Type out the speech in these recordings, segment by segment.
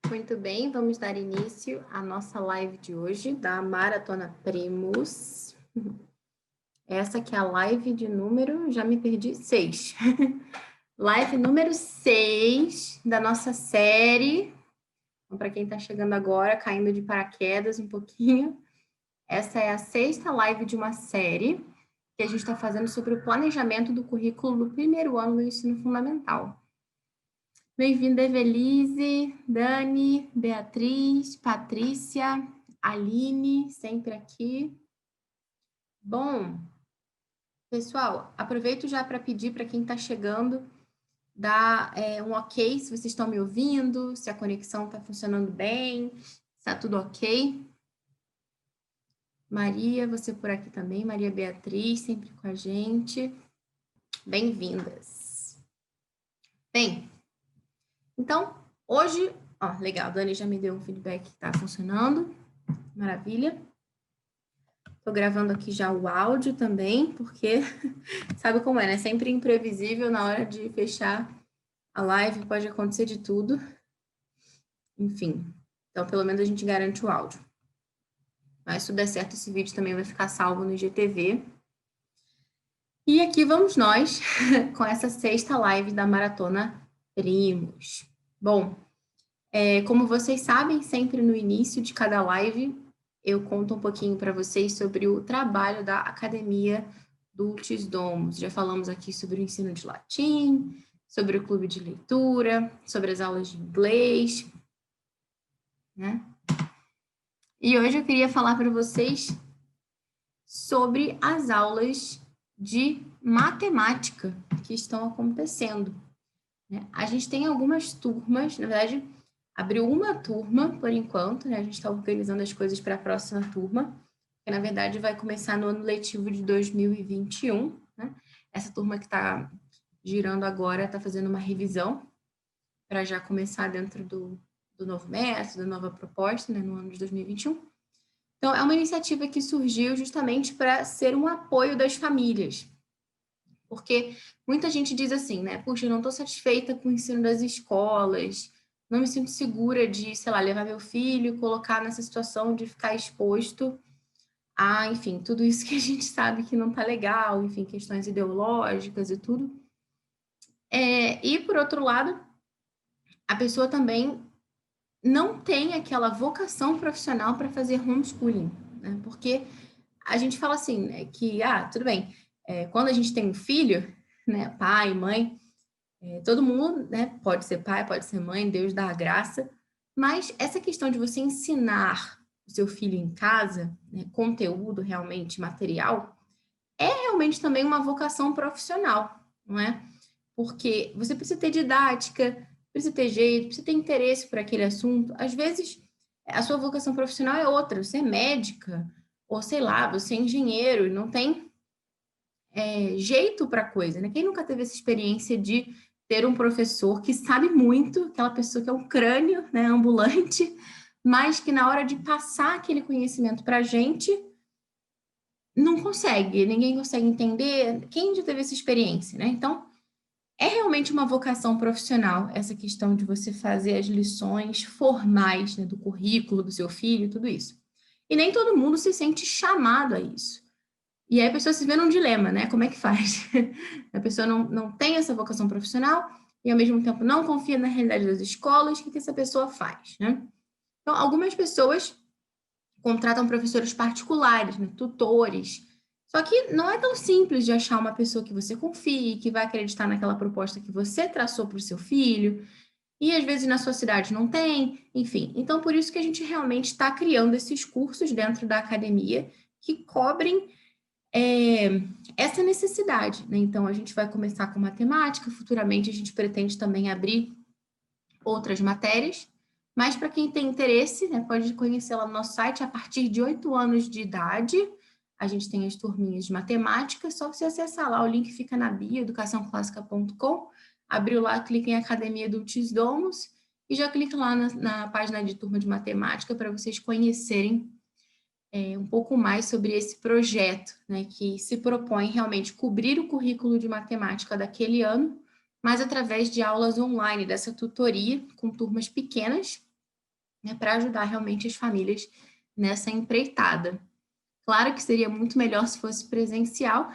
Muito bem, vamos dar início à nossa live de hoje da Maratona Primus. Essa que é a live de número, já me perdi, 6. Live número 6 da nossa série. Então, para quem está chegando agora, caindo de paraquedas um pouquinho, essa é a 6ª live de uma série que a gente está fazendo sobre o planejamento do currículo do primeiro ano do ensino fundamental. Bem-vinda, Evelise, Dani, Beatriz, Patrícia, Aline, sempre aqui. Bom, pessoal, aproveito já para pedir para quem está chegando, dar um ok, se vocês estão me ouvindo, se a conexão está funcionando bem, se está tudo ok. Maria, você por aqui também, Maria Beatriz, sempre com a gente. Bem-vindas. Bem, então, hoje, legal, a Dani já me deu um feedback que está funcionando, maravilha. Estou gravando aqui já o áudio também, porque sabe como é, né? Sempre imprevisível na hora de fechar a live, pode acontecer de tudo. Enfim, então pelo menos a gente garante o áudio. Mas se tudo der certo, esse vídeo também vai ficar salvo no IGTV. E aqui vamos nós com essa 6ª live da Maratona Primos. Bom, como vocês sabem, sempre no início de cada live, eu conto um pouquinho para vocês sobre o trabalho da Academia Dulcis Domus. Já falamos aqui sobre o ensino de latim, sobre o clube de leitura, sobre as aulas de inglês, né? E hoje eu queria falar para vocês sobre as aulas de matemática que estão acontecendo, né? A gente tem algumas turmas, na verdade, abriu uma turma por enquanto, né? A gente está organizando as coisas para a próxima turma, que na verdade vai começar no ano letivo de 2021, né? Essa turma que está girando agora está fazendo uma revisão para já começar dentro do novo método, da nova proposta, né? No ano de 2021. Então, é uma iniciativa que surgiu justamente para ser um apoio das famílias, porque muita gente diz assim, né? Puxa, eu não estou satisfeita com o ensino das escolas, não me sinto segura de, sei lá, levar meu filho, colocar nessa situação de ficar exposto a, enfim, tudo isso que a gente sabe que não está legal, enfim, questões ideológicas e tudo. E, por outro lado, a pessoa também não tem aquela vocação profissional para fazer homeschooling, né? Porque a gente fala assim, né, que, tudo bem, quando a gente tem um filho, né, pai, mãe, todo mundo, né, pode ser pai, pode ser mãe, Deus dá a graça, mas essa questão de você ensinar o seu filho em casa, né, conteúdo realmente material, é realmente também uma vocação profissional, não é? Porque você precisa ter didática, precisa ter jeito, precisa ter interesse por aquele assunto. Às vezes, a sua vocação profissional é outra, você é médica, ou sei lá, você é engenheiro e não tem jeito para a coisa, né? Quem nunca teve essa experiência de ter um professor que sabe muito, aquela pessoa que é um crânio, né, ambulante, mas que na hora de passar aquele conhecimento para a gente, não consegue, ninguém consegue entender. Quem já teve essa experiência, né? Então, é realmente uma vocação profissional, essa questão de você fazer as lições formais, né, do currículo do seu filho, tudo isso. E nem todo mundo se sente chamado a isso. E aí a pessoa se vê num dilema, né? Como é que faz? A pessoa não tem essa vocação profissional e, ao mesmo tempo, não confia na realidade das escolas. O que essa pessoa faz, né? Então, algumas pessoas contratam professores particulares, né? Tutores. Só que não é tão simples de achar uma pessoa que você confie, que vai acreditar naquela proposta que você traçou para o seu filho. E, às vezes, na sua cidade não tem. Enfim, então, por isso que a gente realmente está criando esses cursos dentro da academia que cobrem essa necessidade, né? Então, a gente vai começar com matemática, futuramente a gente pretende também abrir outras matérias, mas para quem tem interesse, né, pode conhecer lá no nosso site, a partir de 8 anos de idade, a gente tem as turminhas de matemática, só você acessar lá, o link fica na bio, educaçãoclássica.com, abriu lá, clica em Academia Dulcis Domus, e já clica lá na página de turma de matemática para vocês conhecerem um pouco mais sobre esse projeto, né, que se propõe realmente cobrir o currículo de matemática daquele ano, mas através de aulas online, dessa tutoria, com turmas pequenas, né, para ajudar realmente as famílias nessa empreitada. Claro que seria muito melhor se fosse presencial,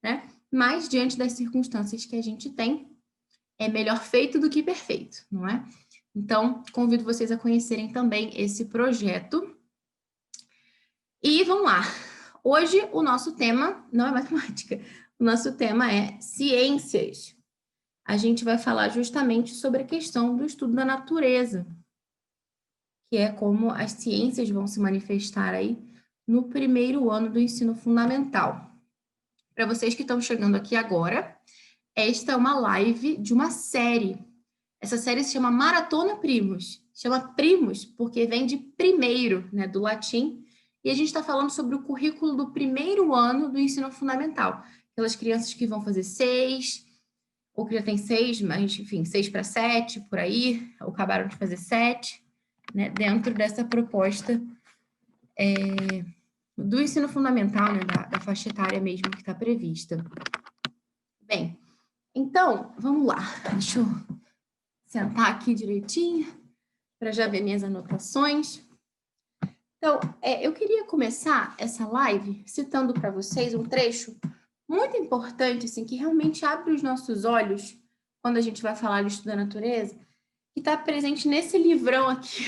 né? Mas diante das circunstâncias que a gente tem, é melhor feito do que perfeito, não é? Então, convido vocês a conhecerem também esse projeto. E vamos lá. Hoje o nosso tema não é matemática, o nosso tema é ciências. A gente vai falar justamente sobre a questão do estudo da natureza, que é como as ciências vão se manifestar aí no primeiro ano do ensino fundamental. Para vocês que estão chegando aqui agora, esta é uma live de uma série. Essa série se chama Maratona Primos. Chama Primos porque vem de primeiro, né, do latim. E a gente está falando sobre o currículo do primeiro ano do ensino fundamental. Aquelas crianças que vão fazer 6, ou que já tem 6, mas, enfim, 6 para 7, por aí, ou acabaram de fazer 7, né, dentro dessa proposta do ensino fundamental, né, da faixa etária mesmo que está prevista. Bem, então, vamos lá. Deixa eu sentar aqui direitinho para já ver minhas anotações. Então, eu queria começar essa live citando para vocês um trecho muito importante, assim, que realmente abre os nossos olhos quando a gente vai falar de estudo da natureza, que está presente nesse livrão aqui,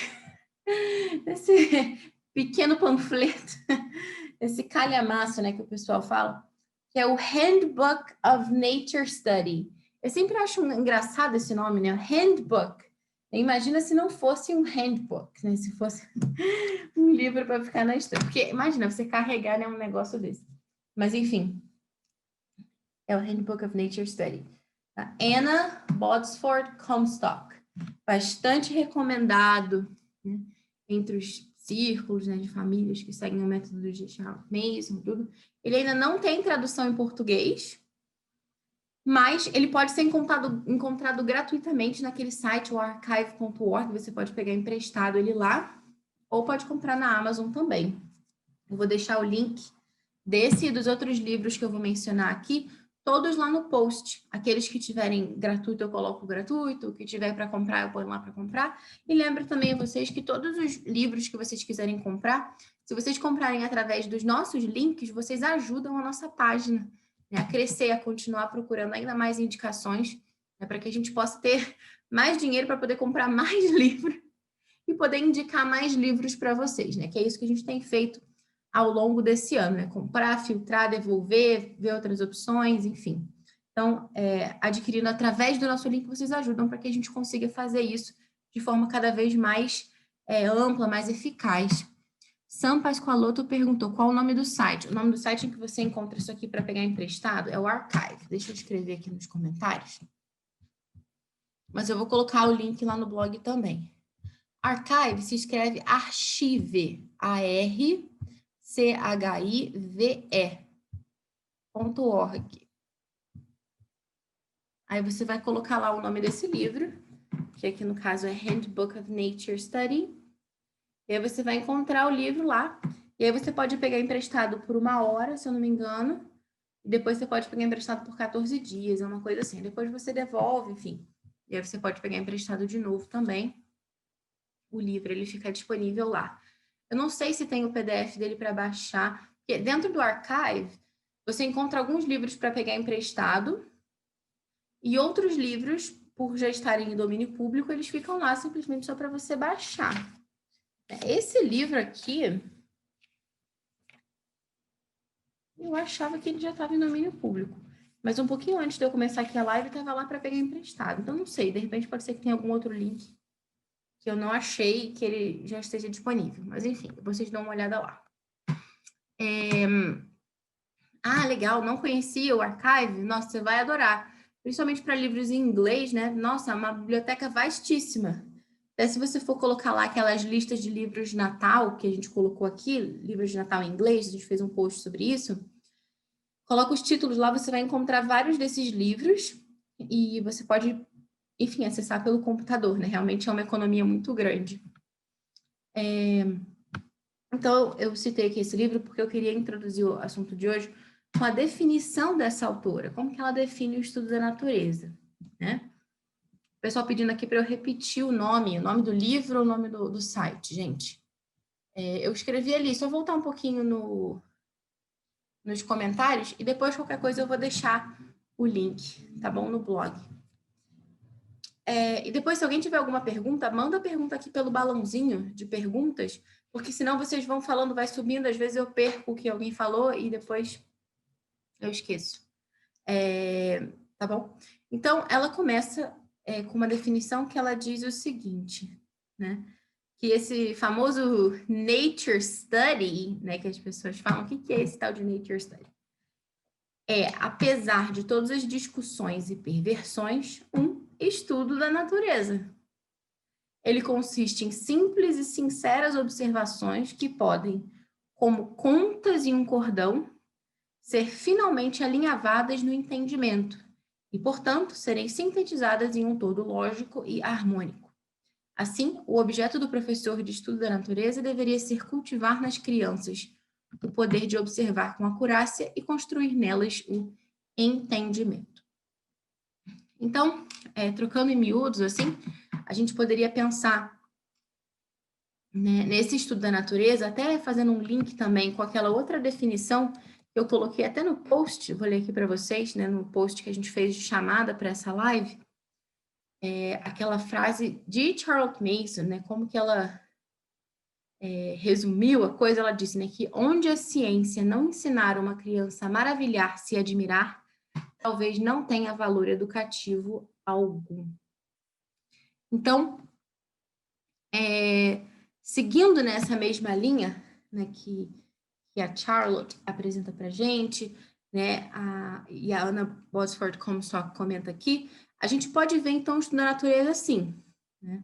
nesse pequeno panfleto, esse calhamaço, né, que o pessoal fala, que é o Handbook of Nature Study. Eu sempre acho engraçado esse nome, né? Handbook. Imagina se não fosse um handbook, né? Se fosse um livro para ficar na estante. Porque imagina você carregar, né, um negócio desse. Mas, enfim, é o Handbook of Nature Study. Da Anna Botsford Comstock. Bastante recomendado, né, entre os círculos, né, de famílias que seguem o método de Charles Mason, tudo. Ele ainda não tem tradução em português, mas ele pode ser encontrado gratuitamente naquele site, o archive.org, você pode pegar emprestado ele lá, ou pode comprar na Amazon também. Eu vou deixar o link desse e dos outros livros que eu vou mencionar aqui, todos lá no post. Aqueles que tiverem gratuito, eu coloco gratuito, o que tiver para comprar, eu ponho lá para comprar. E lembro também a vocês que todos os livros que vocês quiserem comprar, se vocês comprarem através dos nossos links, vocês ajudam a nossa página, né, a crescer, a continuar procurando ainda mais indicações, né, para que a gente possa ter mais dinheiro para poder comprar mais livros e poder indicar mais livros para vocês, né? Que é isso que a gente tem feito ao longo desse ano, né? Comprar, filtrar, devolver, ver outras opções, enfim. Então, adquirindo através do nosso link, vocês ajudam para que a gente consiga fazer isso de forma cada vez mais ampla, mais eficaz. Sam Pascoaloto perguntou qual o nome do site. O nome do site em que você encontra isso aqui para pegar emprestado é o Archive. Deixa eu escrever aqui nos comentários. Mas eu vou colocar o link lá no blog também. Archive se escreve archive, archive.org. Aí você vai colocar lá o nome desse livro, que aqui no caso é Handbook of Nature Study. E aí você vai encontrar o livro lá. E aí você pode pegar emprestado por 1 hora, se eu não me engano. E depois você pode pegar emprestado por 14 dias, é uma coisa assim. Depois você devolve, enfim. E aí você pode pegar emprestado de novo também. O livro, ele fica disponível lá. Eu não sei se tem o PDF dele para baixar, porque dentro do Archive, você encontra alguns livros para pegar emprestado e outros livros, por já estarem em domínio público, eles ficam lá simplesmente só para você baixar. Esse livro aqui, eu achava que ele já estava em domínio público, mas um pouquinho antes de eu começar aqui a live, estava lá para pegar emprestado. Então, não sei, de repente pode ser que tenha algum outro link que eu não achei que ele já esteja disponível. Mas, enfim, vocês dão uma olhada lá. Ah, legal, não conhecia o Archive? Nossa, você vai adorar. Principalmente para livros em inglês, né? Nossa, é uma biblioteca vastíssima. Até se você for colocar lá aquelas listas de livros de Natal que a gente colocou aqui, livros de Natal em inglês, a gente fez um post sobre isso. Coloca os títulos lá, você vai encontrar vários desses livros e você pode, enfim, acessar pelo computador, né? Realmente é uma economia muito grande. Então, eu citei aqui esse livro porque eu queria introduzir o assunto de hoje com a definição dessa autora, como que ela define o estudo da natureza, né? pessoal pedindo aqui para eu repetir o nome do livro ou o nome do site, gente. Eu escrevi ali, só voltar um pouquinho nos comentários e depois qualquer coisa eu vou deixar o link, tá bom? No blog. E depois, se alguém tiver alguma pergunta, manda a pergunta aqui pelo balãozinho de perguntas, porque senão vocês vão falando, vai subindo, às vezes eu perco o que alguém falou e depois eu esqueço. Tá bom? Então, ela começa com uma definição que ela diz o seguinte, né? Que esse famoso nature study, né, que as pessoas falam, o que é esse tal de nature study? Apesar de todas as discussões e perversões, um estudo da natureza. Ele consiste em simples e sinceras observações que podem, como contas em um cordão, ser finalmente alinhavadas no entendimento e, portanto, serem sintetizadas em um todo lógico e harmônico. Assim, o objeto do professor de estudo da natureza deveria ser cultivar nas crianças o poder de observar com acurácia e construir nelas o entendimento. Então, trocando em miúdos, assim, a gente poderia pensar, né, nesse estudo da natureza, até fazendo um link também com aquela outra definição que eu coloquei até no post, vou ler aqui para vocês, né, no post que a gente fez de chamada para essa live, aquela frase de Charlotte Mason, né, como que ela resumiu a coisa, ela disse, né, que onde a ciência não ensinar uma criança a maravilhar-se e admirar, talvez não tenha valor educativo algum. Então, seguindo nessa mesma linha, né, que a Charlotte apresenta para a gente, né, e a Anna Botsford Comstock comenta aqui, a gente pode ver, então, o estudo da natureza assim, né,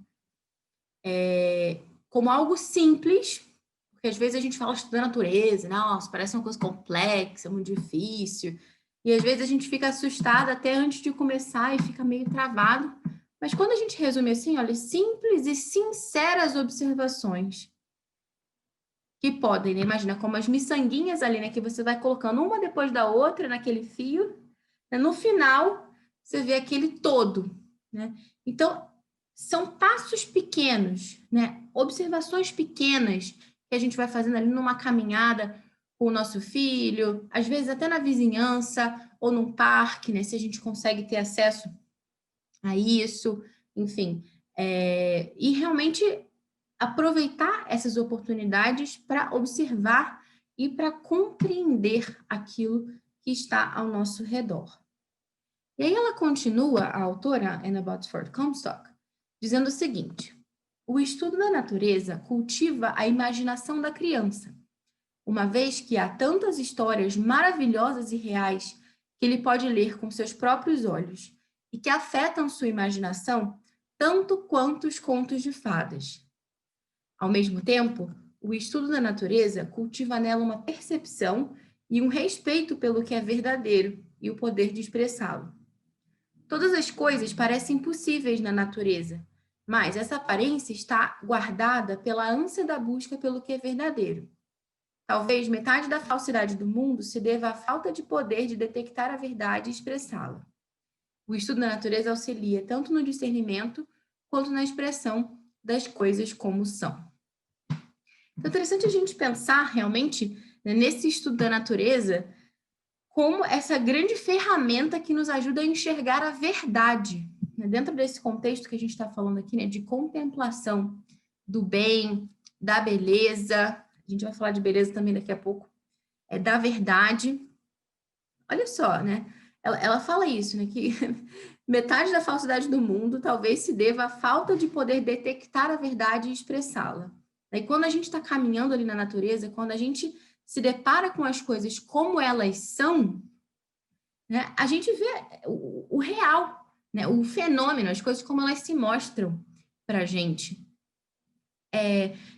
como algo simples, porque às vezes a gente fala estudo da natureza, nossa, parece uma coisa complexa, muito difícil, e às vezes a gente fica assustada até antes de começar e fica meio travado, mas quando a gente resume assim, olha, simples e sinceras observações que podem, né? Imagina, como as miçanguinhas ali, né? Que você vai colocando uma depois da outra naquele fio, né? No final, você vê aquele todo, né? Então, são passos pequenos, né? Observações pequenas que a gente vai fazendo ali numa caminhada com o nosso filho, às vezes até na vizinhança ou num parque, né? Se a gente consegue ter acesso a isso, enfim. E realmente aproveitar essas oportunidades para observar e para compreender aquilo que está ao nosso redor. E aí ela continua, a autora, Anna Botsford Comstock, dizendo o seguinte: o estudo da natureza cultiva a imaginação da criança, uma vez que há tantas histórias maravilhosas e reais que ele pode ler com seus próprios olhos e que afetam sua imaginação tanto quanto os contos de fadas. Ao mesmo tempo, o estudo da natureza cultiva nela uma percepção e um respeito pelo que é verdadeiro e o poder de expressá-lo. Todas as coisas parecem impossíveis na natureza, mas essa aparência está guardada pela ânsia da busca pelo que é verdadeiro. Talvez metade da falsidade do mundo se deva à falta de poder de detectar a verdade e expressá-la. O estudo da natureza auxilia tanto no discernimento quanto na expressão das coisas como são. Então, é interessante a gente pensar realmente, né, nesse estudo da natureza como essa grande ferramenta que nos ajuda a enxergar a verdade, né? Dentro desse contexto que a gente está falando aqui, né, de contemplação do bem, da beleza, a gente vai falar de beleza também daqui a pouco, da verdade. Olha só, né? Ela fala isso, né, que metade da falsidade do mundo talvez se deva à falta de poder detectar a verdade e expressá-la. E quando a gente está caminhando ali na natureza, quando a gente se depara com as coisas como elas são, né, a gente vê o real, né, o fenômeno, as coisas como elas se mostram para a gente.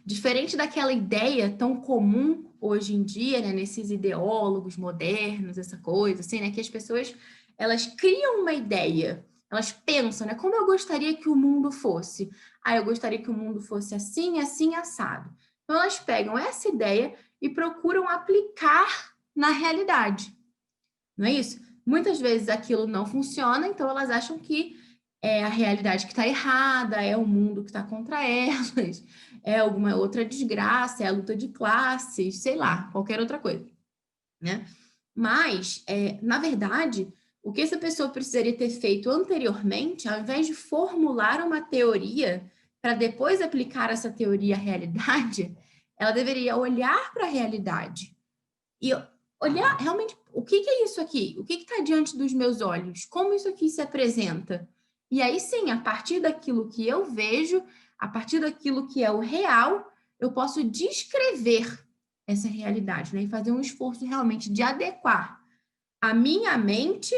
Diferente daquela ideia tão comum hoje em dia, né, nesses ideólogos modernos, essa coisa, assim, né, que as pessoas, elas criam uma ideia, elas pensam, né, como eu gostaria que o mundo fosse. Eu gostaria que o mundo fosse assim, assim, assado. Então, elas pegam essa ideia e procuram aplicar na realidade. Não é isso? Muitas vezes aquilo não funciona, então elas acham que é a realidade que está errada, é o mundo que está contra elas, é alguma outra desgraça, é a luta de classes, sei lá, qualquer outra coisa, né? Mas, na verdade, o que essa pessoa precisaria ter feito anteriormente, ao invés de formular uma teoria para depois aplicar essa teoria à realidade, ela deveria olhar para a realidade e olhar realmente o que é isso aqui? O que está diante dos meus olhos? Como isso aqui se apresenta? E aí sim, a partir daquilo que eu vejo, a partir daquilo que é o real, eu posso descrever essa realidade, né? E fazer um esforço realmente de adequar a minha mente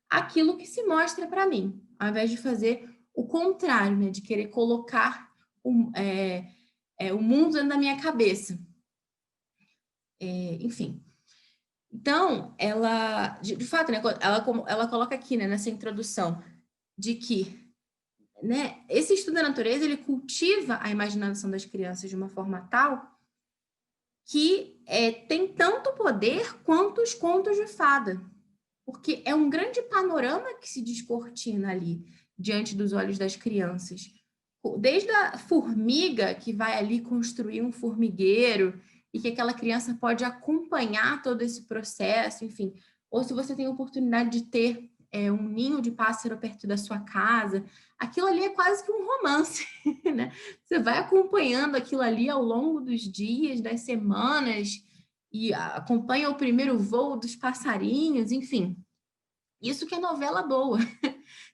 àquilo que se mostra para mim, ao invés de fazer o contrário, né? De querer colocar o mundo dentro da minha cabeça. Enfim. Então, ela, de fato, né, ela coloca aqui, né, nessa introdução, de que, né, esse estudo da natureza, ele cultiva a imaginação das crianças de uma forma tal que tem tanto poder quanto os contos de fada, porque é um grande panorama que se descortina ali, diante dos olhos das crianças. Desde a formiga que vai ali construir um formigueiro e que aquela criança pode acompanhar todo esse processo, enfim. Ou se você tem a oportunidade de ter um ninho de pássaro perto da sua casa, aquilo ali é quase que um romance, né? Você vai acompanhando aquilo ali ao longo dos dias, das semanas, e acompanha o primeiro voo dos passarinhos, enfim. Isso que é novela boa.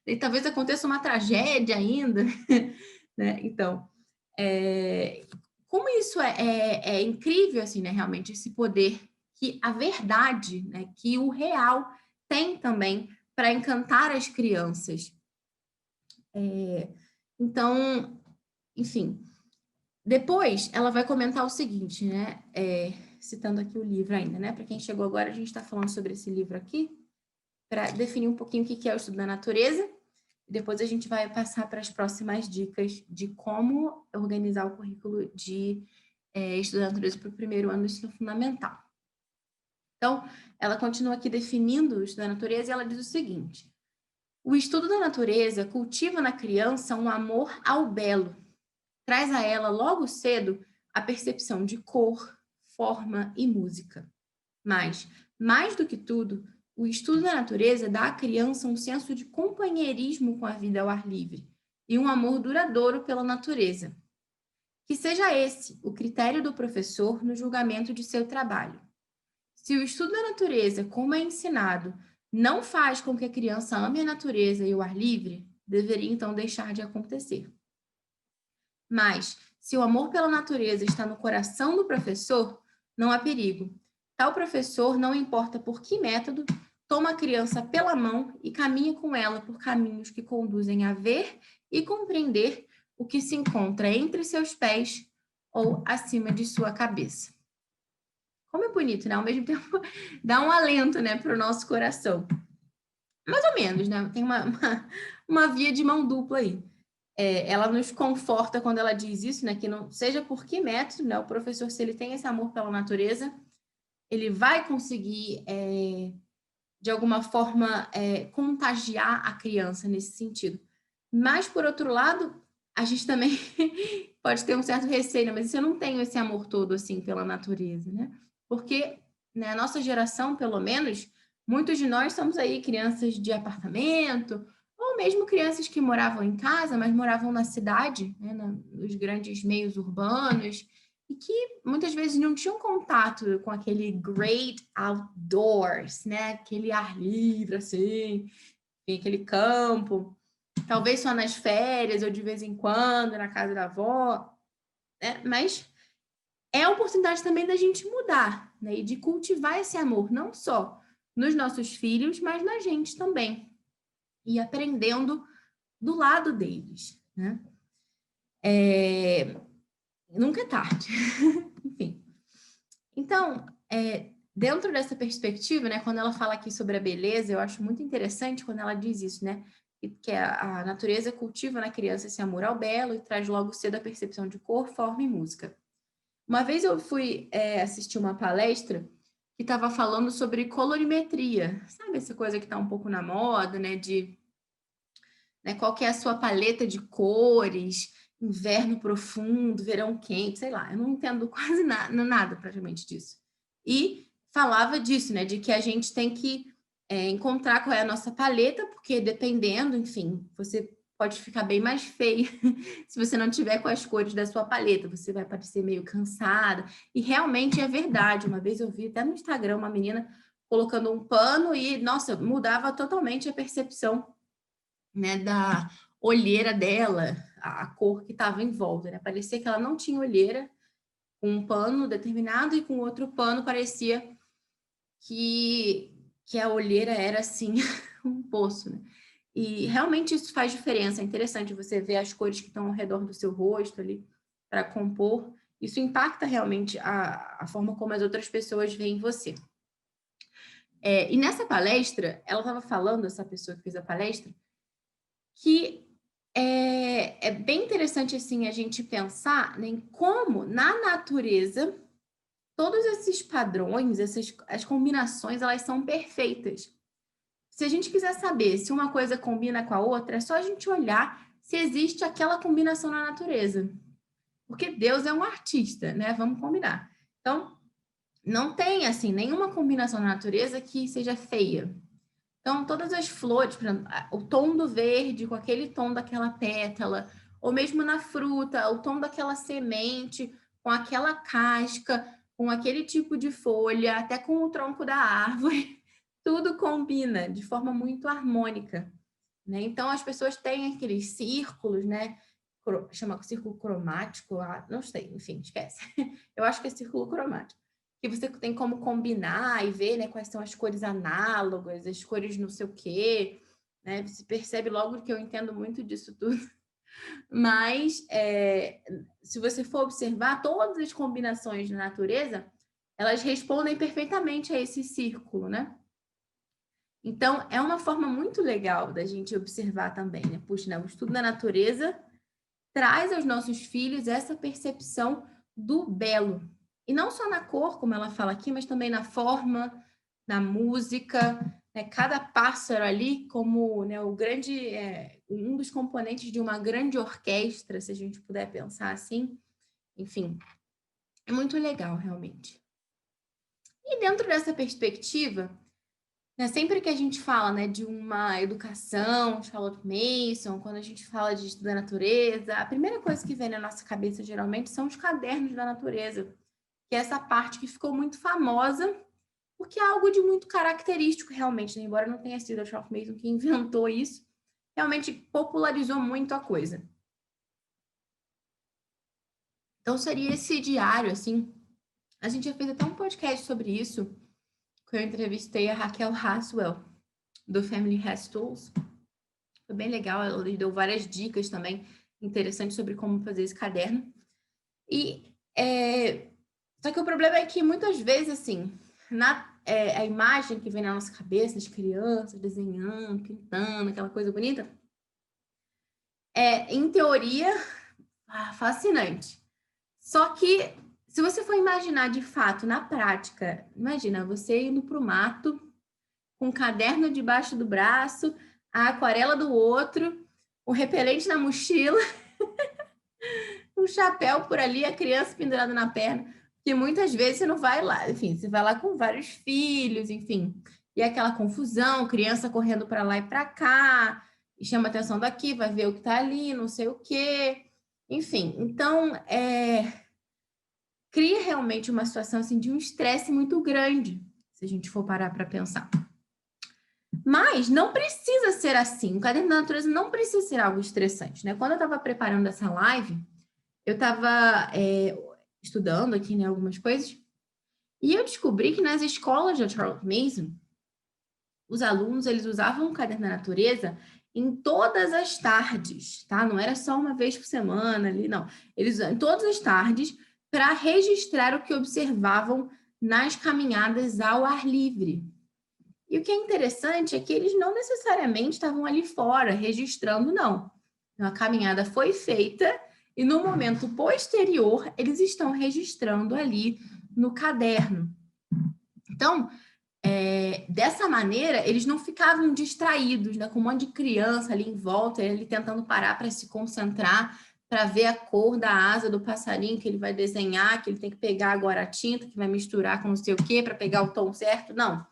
E talvez aconteça uma tragédia ainda, né? Então, como isso é incrível, assim, né? Realmente, esse poder que a verdade, né? Que o real tem também para encantar as crianças. Então, enfim. Depois, ela vai comentar o seguinte, né? Citando aqui o livro ainda, né? Para quem chegou agora, a gente está falando sobre esse livro aqui, para definir um pouquinho o que é o estudo da natureza. Depois a gente vai passar para as próximas dicas de como organizar o currículo de estudo da natureza para o primeiro ano do ensino fundamental. Então, ela continua aqui definindo o estudo da natureza e ela diz o seguinte: o estudo da natureza cultiva na criança um amor ao belo, traz a ela logo cedo a percepção de cor, forma e música. Mas, mais do que tudo, o estudo da natureza dá à criança um senso de companheirismo com a vida ao ar livre e um amor duradouro pela natureza. Que seja esse o critério do professor no julgamento de seu trabalho. Se o estudo da natureza, como é ensinado, não faz com que a criança ame a natureza e o ar livre, deveria então deixar de acontecer. Mas, se o amor pela natureza está no coração do professor, não há perigo. Tal professor, não importa por que método, toma a criança pela mão e caminha com ela por caminhos que conduzem a ver e compreender o que se encontra entre seus pés ou acima de sua cabeça. Como é bonito, né? Ao mesmo tempo, dá um alento, né, para o nosso coração. Mais ou menos, né? Tem uma via de mão dupla aí. Ela nos conforta quando ela diz isso, né? Que não seja por que método, né? O professor, se ele tem esse amor pela natureza, ele vai conseguir, de alguma forma, contagiar a criança nesse sentido. Mas, por outro lado, a gente também pode ter um certo receio, né? Mas eu não tenho esse amor todo, assim, pela natureza, né? Porque, né, a nossa geração, pelo menos, muitos de nós somos aí crianças de apartamento, ou mesmo crianças que moravam em casa, mas moravam na cidade, né, nos grandes meios urbanos, e que muitas vezes não tinham contato com aquele great outdoors, né? Aquele ar livre, assim, aquele campo, talvez só nas férias ou de vez em quando, na casa da avó, né? Mas é a oportunidade também da gente mudar, né? E de cultivar esse amor, não só nos nossos filhos, mas na gente também. E aprendendo do lado deles, né? Nunca é tarde. Enfim. Então, dentro dessa perspectiva, né, quando ela fala aqui sobre a beleza, eu acho muito interessante quando ela diz isso, né? Que a natureza cultiva na criança esse amor ao belo e traz logo cedo a percepção de cor, forma e música. Uma vez eu fui assistir uma palestra que estava falando sobre colorimetria, sabe essa coisa que está um pouco na moda, né, de né? Qual que é a sua paleta de cores, inverno profundo, verão quente, sei lá. Eu não entendo quase nada praticamente disso. E falava disso, né? De que a gente tem que encontrar qual é a nossa paleta, porque dependendo, enfim, você pode ficar bem mais feia se você não tiver com as cores da sua paleta, você vai parecer meio cansada. E realmente é verdade. Uma vez eu vi até no Instagram uma menina colocando um pano e, nossa, mudava totalmente a percepção, né, da olheira dela, a cor que estava em volta, né? Parecia que ela não tinha olheira com um pano determinado e com outro pano parecia que a olheira era, assim, um poço, né? E realmente isso faz diferença. É interessante você ver as cores que estão ao redor do seu rosto ali para compor. Isso impacta realmente a forma como as outras pessoas veem você. E nessa palestra, ela estava falando, essa pessoa que fez a palestra, que é bem interessante assim a gente pensar em como na natureza todos esses padrões, as combinações, elas são perfeitas. Se a gente quiser saber se uma coisa combina com a outra, é só a gente olhar se existe aquela combinação na natureza. Porque Deus é um artista, né? Vamos combinar. Então, não tem, assim, nenhuma combinação na natureza que seja feia. Então, todas as flores, por exemplo, o tom do verde com aquele tom daquela pétala, ou mesmo na fruta, o tom daquela semente com aquela casca, com aquele tipo de folha, até com o tronco da árvore, tudo combina de forma muito harmônica, né? Então, as pessoas têm aqueles círculos, né? Chama círculo cromático, não sei, enfim, esquece. Eu acho que é círculo cromático. Que você tem como combinar e ver, né, quais são as cores análogas, as cores não sei o quê, né? Você percebe logo que eu entendo muito disso tudo. Mas, se você for observar, todas as combinações na natureza, elas respondem perfeitamente a esse círculo, né? Então, é uma forma muito legal da gente observar também, né? Puxa, né? O estudo da natureza traz aos nossos filhos essa percepção do belo. E não só na cor, como ela fala aqui, mas também na forma, na música, né? Cada pássaro ali como, né, o grande, um dos componentes de uma grande orquestra, se a gente puder pensar assim. Enfim, é muito legal, realmente. E dentro dessa perspectiva, né, sempre que a gente fala, né, de uma educação, Charlotte Mason, quando a gente fala de estudo da natureza, a primeira coisa que vem na nossa cabeça, geralmente, são os cadernos da natureza, que é essa parte que ficou muito famosa, porque é algo de muito característico, realmente, né? Embora não tenha sido a Charlotte Mason que inventou isso, realmente popularizou muito a coisa. Então, seria esse diário, assim. A gente já fez até um podcast sobre isso, que eu entrevistei a Raquel Haswell, do Family Has Tools. Foi bem legal, ela deu várias dicas também interessantes sobre como fazer esse caderno. Só que o problema é que muitas vezes, assim, a imagem que vem na nossa cabeça de crianças desenhando, pintando, aquela coisa bonita, em teoria, fascinante. Só que, se você for imaginar de fato, na prática, imagina você indo para o mato, com um caderno debaixo do braço, a aquarela do outro, o repelente na mochila, um chapéu por ali, a criança pendurada na perna, que muitas vezes você não vai lá, enfim, você vai lá com vários filhos, enfim, e aquela confusão, criança correndo para lá e para cá, e chama atenção daqui, vai ver o que está ali, não sei o quê, enfim, então cria realmente uma situação assim de um estresse muito grande, se a gente for parar para pensar. Mas não precisa ser assim. O caderno da natureza não precisa ser algo estressante, né? Quando eu estava preparando essa live, eu estava estudando aqui, né, algumas coisas, e eu descobri que nas escolas da Charlotte Mason, os alunos, eles usavam o caderno da natureza em todas as tardes, tá? Não era só uma vez por semana ali, não. Eles usavam em todas as tardes para registrar o que observavam nas caminhadas ao ar livre. E o que é interessante é que eles não necessariamente estavam ali fora, registrando, não. Então, a caminhada foi feita e no momento posterior, eles estão registrando ali no caderno. Então, Dessa maneira, eles não ficavam distraídos, né, com um monte de criança ali em volta, ele tentando parar para se concentrar, para ver a cor da asa do passarinho que ele vai desenhar, que ele tem que pegar agora a tinta, que vai misturar com não sei o quê para pegar o tom certo. Não,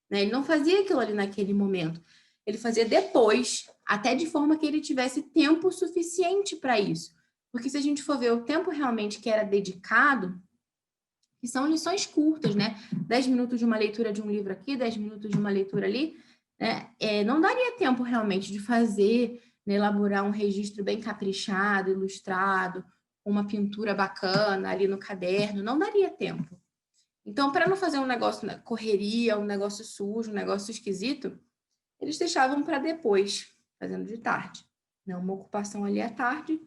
né, ele não fazia aquilo ali naquele momento. Ele fazia depois, até de forma que ele tivesse tempo suficiente para isso. Porque se a gente for ver o tempo realmente que era dedicado, que são lições curtas, né? 10 minutos de uma leitura de um livro aqui, 10 minutos de uma leitura ali, né? Não daria tempo realmente de fazer, né, elaborar um registro bem caprichado, ilustrado, uma pintura bacana ali no caderno, não daria tempo. Então, para não fazer um negócio na correria, um negócio sujo, um negócio esquisito, eles deixavam para depois, fazendo de tarde. Né? Uma ocupação ali à tarde,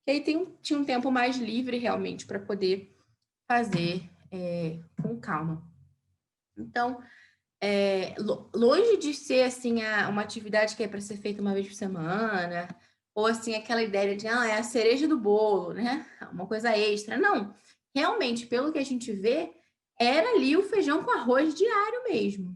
e aí tinha um tempo mais livre realmente para poder fazer com calma. Então, longe de ser assim uma atividade que é para ser feita uma vez por semana, ou assim aquela ideia de é a cereja do bolo, né? Uma coisa extra. Não, realmente, pelo que a gente vê, era ali o feijão com arroz diário mesmo.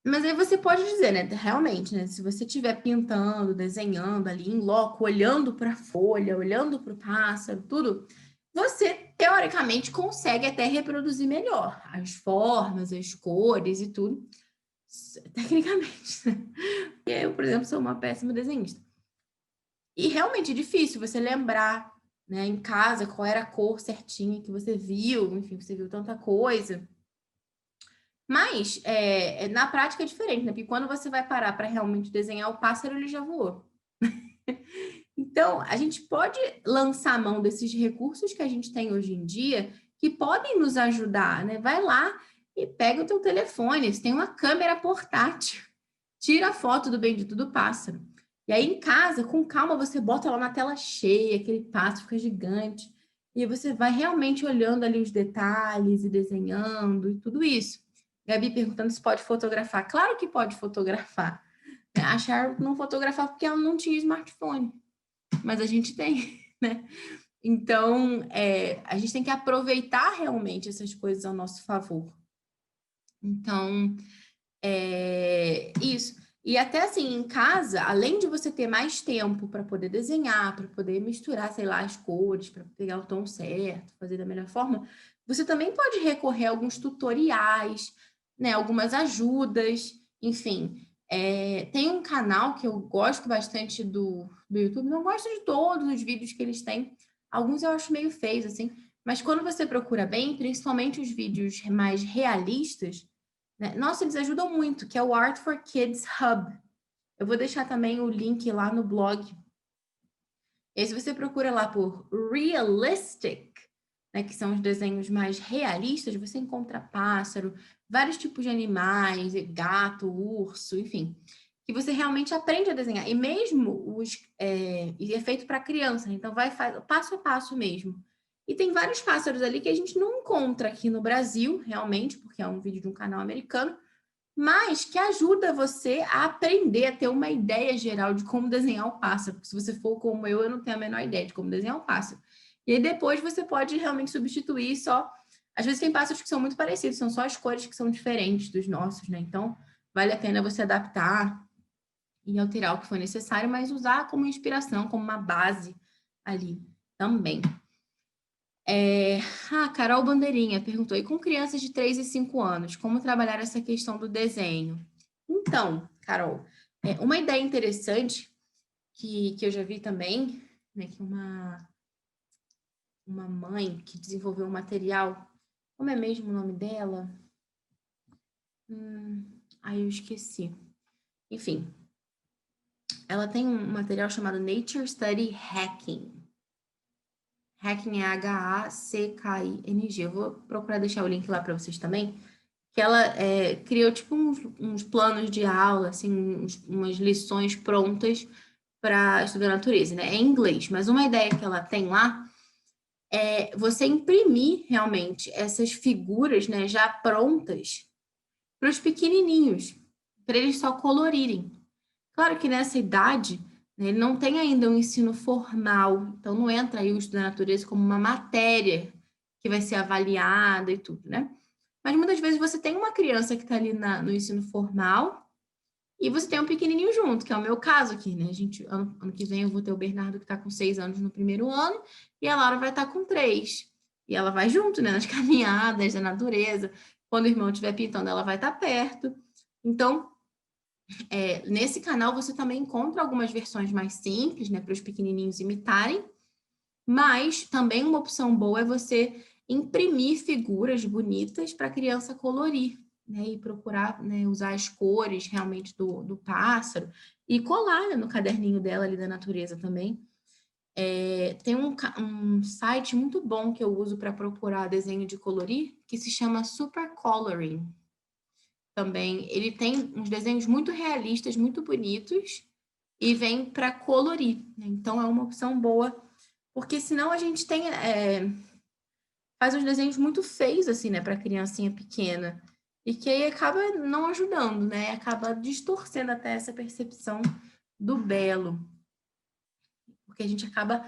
Mas aí você pode dizer, né? Realmente, né? Se você estiver pintando, desenhando ali em loco, olhando para a folha, olhando para o pássaro, tudo, você teoricamente consegue até reproduzir melhor as formas, as cores e tudo, tecnicamente. Eu, por exemplo, sou uma péssima desenhista. E realmente é difícil você lembrar, né, em casa qual era a cor certinha que você viu, enfim, você viu tanta coisa. Mas na prática é diferente, né? Porque quando você vai parar para realmente desenhar o pássaro, ele já voou. Então, a gente pode lançar a mão desses recursos que a gente tem hoje em dia, que podem nos ajudar, né? Vai lá e pega o teu telefone, você tem uma câmera portátil, tira a foto do bendito do pássaro. E aí, em casa, com calma, você bota lá na tela cheia, aquele pássaro fica gigante, e você vai realmente olhando ali os detalhes e desenhando e tudo isso. Gabi perguntando se pode fotografar. Claro que pode fotografar. A Char não fotografava porque ela não tinha smartphone, mas a gente tem, né? Então, a gente tem que aproveitar realmente essas coisas ao nosso favor. Então, isso. E até assim, em casa, além de você ter mais tempo para poder desenhar, para poder misturar, sei lá, as cores, para pegar o tom certo, fazer da melhor forma, você também pode recorrer a alguns tutoriais, né, algumas ajudas, enfim. Tem um canal que eu gosto bastante do YouTube, não gosto de todos os vídeos que eles têm, alguns eu acho meio feios, assim, mas quando você procura bem, principalmente os vídeos mais realistas, né? Nossa, eles ajudam muito, que é o Art for Kids Hub. Eu vou deixar também o link lá no blog. E aí, se você procura lá por Realistic, né, que são os desenhos mais realistas, você encontra pássaro, vários tipos de animais, gato, urso, enfim, que você realmente aprende a desenhar. E mesmo e é feito para criança, então vai passo a passo mesmo. E tem vários pássaros ali que a gente não encontra aqui no Brasil, realmente, porque é um vídeo de um canal americano, mas que ajuda você a aprender a ter uma ideia geral de como desenhar o pássaro. Porque se você for como eu não tenho a menor ideia de como desenhar o pássaro. E aí depois você pode realmente substituir só. Às vezes tem pássaros que são muito parecidos, são só as cores que são diferentes dos nossos, né? Então, vale a pena você adaptar e alterar o que for necessário, mas usar como inspiração, como uma base ali também. Carol Bandeirinha perguntou, e com crianças de 3 e 5 anos, como trabalhar essa questão do desenho? Então, Carol, uma ideia interessante que eu já vi também, né, que uma mãe que desenvolveu um material, como é mesmo o nome dela? Eu esqueci. Enfim, ela tem um material chamado Nature Study Hacking. Hacking é H-A-C-K-I-N-G. Eu vou procurar deixar o link lá para vocês também. Que ela criou tipo uns planos de aula, assim, umas lições prontas para estudar natureza, né? É em inglês, mas uma ideia que ela tem lá é você imprimir realmente essas figuras, né, já prontas para os pequenininhos, para eles só colorirem. Claro que nessa idade, né, ele não tem ainda um ensino formal, então não entra aí o estudo da natureza como uma matéria que vai ser avaliada e tudo, né? Mas muitas vezes você tem uma criança que está ali no ensino formal e você tem um pequenininho junto, que é o meu caso aqui, né? Ano que vem eu vou ter o Bernardo que está com 6 anos no primeiro ano e a Laura vai estar com 3. E ela vai junto, né? Nas caminhadas da natureza. Quando o irmão estiver pintando, ela vai estar perto. Então, nesse canal você também encontra algumas versões mais simples, né? Para os pequenininhos imitarem. Mas também uma opção boa é você imprimir figuras bonitas para a criança colorir, né? E procurar, né, usar as cores realmente do pássaro e colar, né, no caderninho dela ali da natureza também. Tem um site muito bom que eu uso para procurar desenho de colorir, que se chama Super Coloring. Também ele tem uns desenhos muito realistas, muito bonitos, e vem para colorir, né? Então é uma opção boa, porque senão a gente faz uns desenhos muito feios, assim, né, para criancinha pequena, e que aí acaba não ajudando, né? Acaba distorcendo até essa percepção do belo. Porque a gente acaba.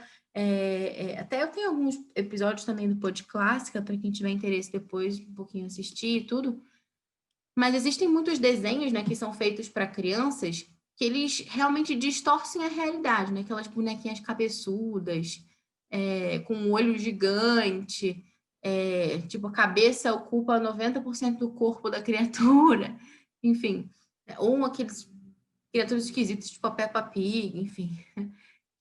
Até eu tenho alguns episódios também do Pod Clássica, para quem tiver interesse depois um pouquinho assistir e tudo. Mas existem muitos desenhos, né, que são feitos para crianças que eles realmente distorcem a realidade, né? Aquelas bonequinhas cabeçudas, com um olho gigante, tipo, a cabeça ocupa 90% do corpo da criatura, enfim. Ou aqueles criaturas esquisitas, tipo a Peppa Pig, enfim.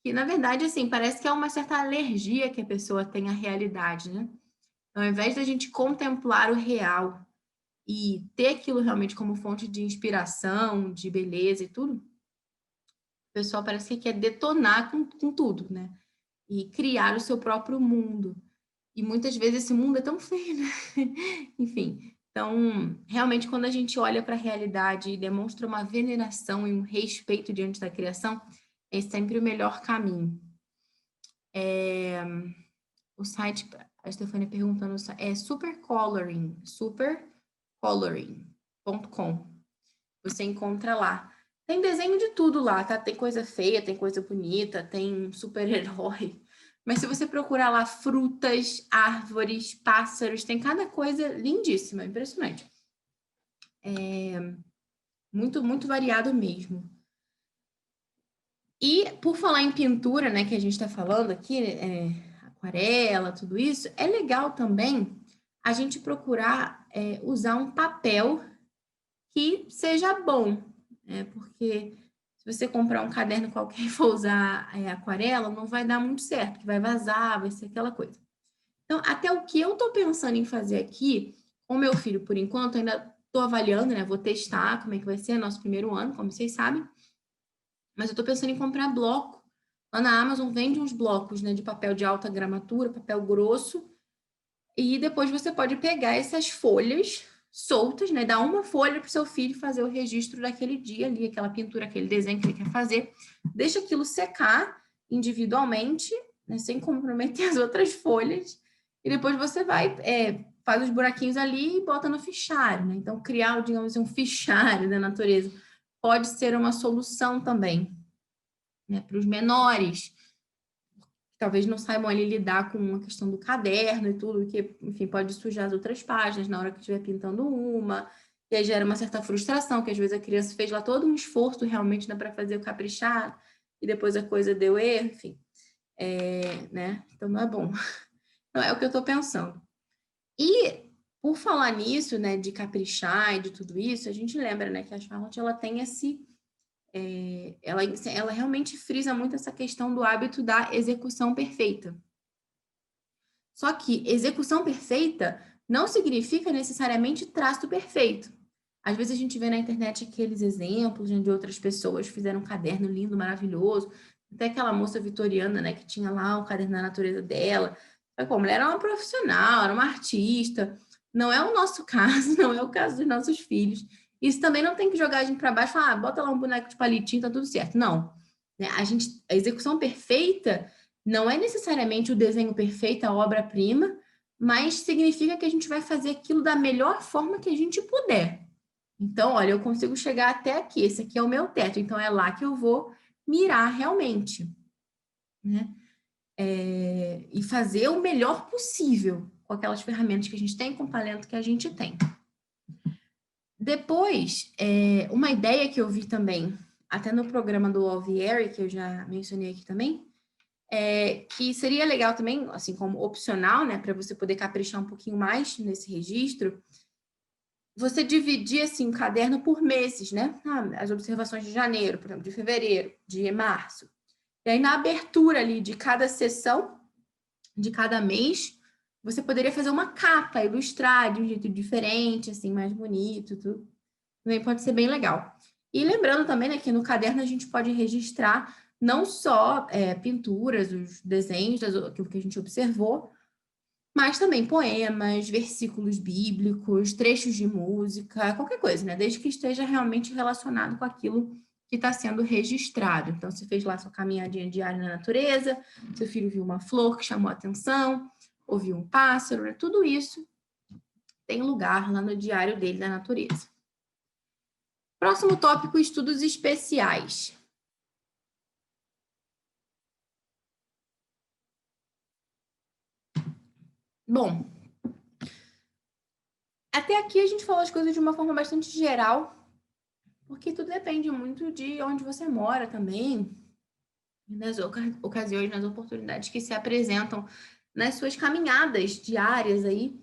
Que, na verdade, assim, parece que é uma certa alergia que a pessoa tem à realidade, né? Então, ao invés da gente contemplar o real e ter aquilo realmente como fonte de inspiração, de beleza e tudo, o pessoal parece que quer detonar com tudo, né? E criar o seu próprio mundo. E muitas vezes esse mundo é tão feio, né? Enfim, então, realmente, quando a gente olha para a realidade e demonstra uma veneração e um respeito diante da criação, é sempre o melhor caminho. O site, a Stefania perguntando, é supercoloring.com. Você encontra lá. Tem desenho de tudo lá, tá? Tem coisa feia, tem coisa bonita, tem super-herói. Mas se você procurar lá frutas, árvores, pássaros, tem cada coisa lindíssima, impressionante. Muito, muito variado mesmo. E por falar em pintura, né, que a gente está falando aqui, aquarela, tudo isso, é legal também a gente procurar usar um papel que seja bom, né? Porque se você comprar um caderno qualquer e for usar aquarela, não vai dar muito certo, que vai vazar, vai ser aquela coisa. Então, até o que eu estou pensando em fazer aqui, com meu filho, por enquanto, ainda estou avaliando, né? Vou testar como é que vai ser nosso primeiro ano, como vocês sabem. Mas eu estou pensando em comprar bloco. Lá na Amazon vende uns blocos, né, de papel de alta gramatura, papel grosso, e depois você pode pegar essas folhas soltas, né, dar uma folha para o seu filho fazer o registro daquele dia ali, aquela pintura, aquele desenho que ele quer fazer, deixa aquilo secar individualmente, né, sem comprometer as outras folhas, e depois você vai, faz os buraquinhos ali e bota no fichário, né? Então, criar, digamos, um fichário da natureza pode ser uma solução também, né, para os menores, talvez não saibam ali lidar com a questão do caderno e tudo, que, enfim, pode sujar as outras páginas na hora que estiver pintando uma, e aí gera uma certa frustração, que às vezes a criança fez lá todo um esforço realmente, né, para fazer o caprichado, e depois a coisa deu erro, enfim, né, então não é bom. Então é o que eu estou pensando. E por falar nisso, né, de caprichar e de tudo isso, a gente lembra, né, que a Charlotte, ela tem ela realmente frisa muito essa questão do hábito da execução perfeita. Só que execução perfeita não significa necessariamente traço perfeito. Às vezes a gente vê na internet aqueles exemplos, né, de outras pessoas que fizeram um caderno lindo, maravilhoso. Até aquela moça vitoriana, né, que tinha lá o caderno da natureza dela. A mulher era uma profissional, era uma artista. Não é o nosso caso, não é o caso dos nossos filhos. Isso também não tem que jogar a gente para baixo e falar, bota lá um boneco de palitinho, tá tudo certo. Não. Né? A execução perfeita não é necessariamente o desenho perfeito, a obra-prima, mas significa que a gente vai fazer aquilo da melhor forma que a gente puder. Então, olha, eu consigo chegar até aqui, esse aqui é o meu teto, então é lá que eu vou mirar realmente, né? E fazer o melhor possível com aquelas ferramentas que a gente tem, com o talento que a gente tem. Depois, uma ideia que eu vi também, até no programa do Alvieri, que eu já mencionei aqui também, que seria legal também, assim como opcional, né, para você poder caprichar um pouquinho mais nesse registro, você dividir assim o caderno por meses, né? As observações de janeiro, por exemplo, de fevereiro, de março. E aí, na abertura ali de cada sessão, de cada mês, você poderia fazer uma capa, ilustrar de um jeito diferente, assim, mais bonito, tudo. Também pode ser bem legal. E lembrando também, né, que no caderno a gente pode registrar não só pinturas, os desenhos, aquilo que a gente observou, mas também poemas, versículos bíblicos, trechos de música, qualquer coisa, né? Desde que esteja realmente relacionado com aquilo que está sendo registrado. Então, você fez lá sua caminhadinha diária na natureza, seu filho viu uma flor que chamou a atenção, ouviu um pássaro, né? Tudo isso tem lugar lá no diário dele da natureza. Próximo tópico, estudos especiais. Bom, até aqui a gente falou as coisas de uma forma bastante geral, porque tudo depende muito de onde você mora também, nas ocasiões, nas oportunidades que se apresentam nas suas caminhadas diárias aí,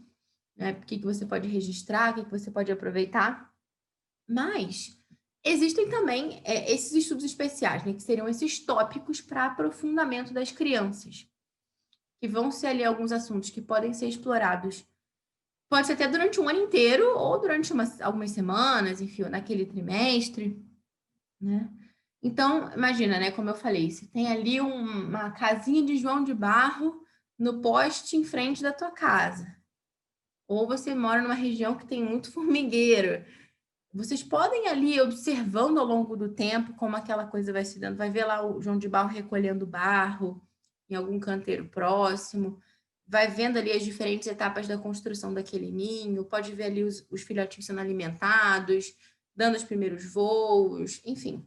né? O que você pode registrar, o que você pode aproveitar. Mas existem também esses estudos especiais, né? Que seriam esses tópicos para aprofundamento das crianças, que vão ser ali alguns assuntos que podem ser explorados. Pode ser até durante um ano inteiro ou durante algumas semanas, enfim, naquele trimestre, né? Então, imagina, né? Como eu falei, você tem ali uma casinha de João de Barro no poste em frente da tua casa. Ou você mora numa região que tem muito formigueiro. Vocês podem ali observando ao longo do tempo como aquela coisa vai se dando. Vai ver lá o João de Barro recolhendo barro em algum canteiro próximo. Vai vendo ali as diferentes etapas da construção daquele ninho. Pode ver ali os filhotinhos sendo alimentados, dando os primeiros voos, enfim.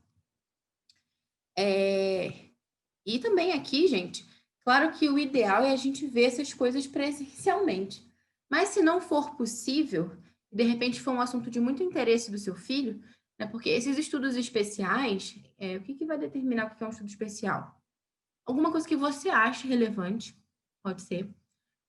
E também aqui, gente, claro que o ideal é a gente ver essas coisas presencialmente. Mas se não for possível, de repente for um assunto de muito interesse do seu filho, né? Porque esses estudos especiais, o que vai determinar o que é um estudo especial? Alguma coisa que você acha relevante, pode ser,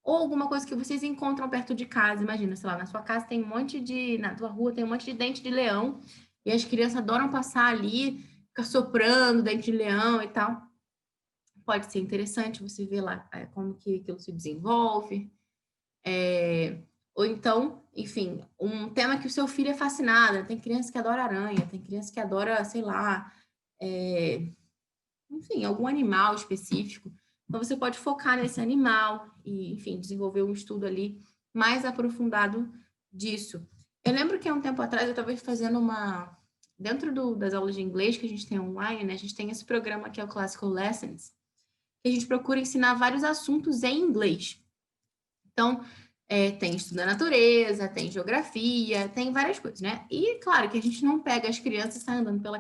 ou alguma coisa que vocês encontram perto de casa. Imagina, sei lá, na sua casa tem um monte na tua rua tem um monte de dente de leão, e as crianças adoram passar ali, ficar soprando dente de leão e tal. Pode ser interessante você ver lá como que aquilo se desenvolve. Ou então, enfim, um tema que o seu filho é fascinado. Tem criança que adora aranha, tem criança que adora, sei lá, enfim, algum animal específico. Então, você pode focar nesse animal e, enfim, desenvolver um estudo ali mais aprofundado disso. Eu lembro que há um tempo atrás eu estava fazendo dentro das aulas de inglês que a gente tem online, né? A gente tem esse programa que é o Classical Lessons, que a gente procura ensinar vários assuntos em inglês. Então, tem estudo da natureza, tem geografia, tem várias coisas, né? E, claro, que a gente não pega as crianças e sai andando pela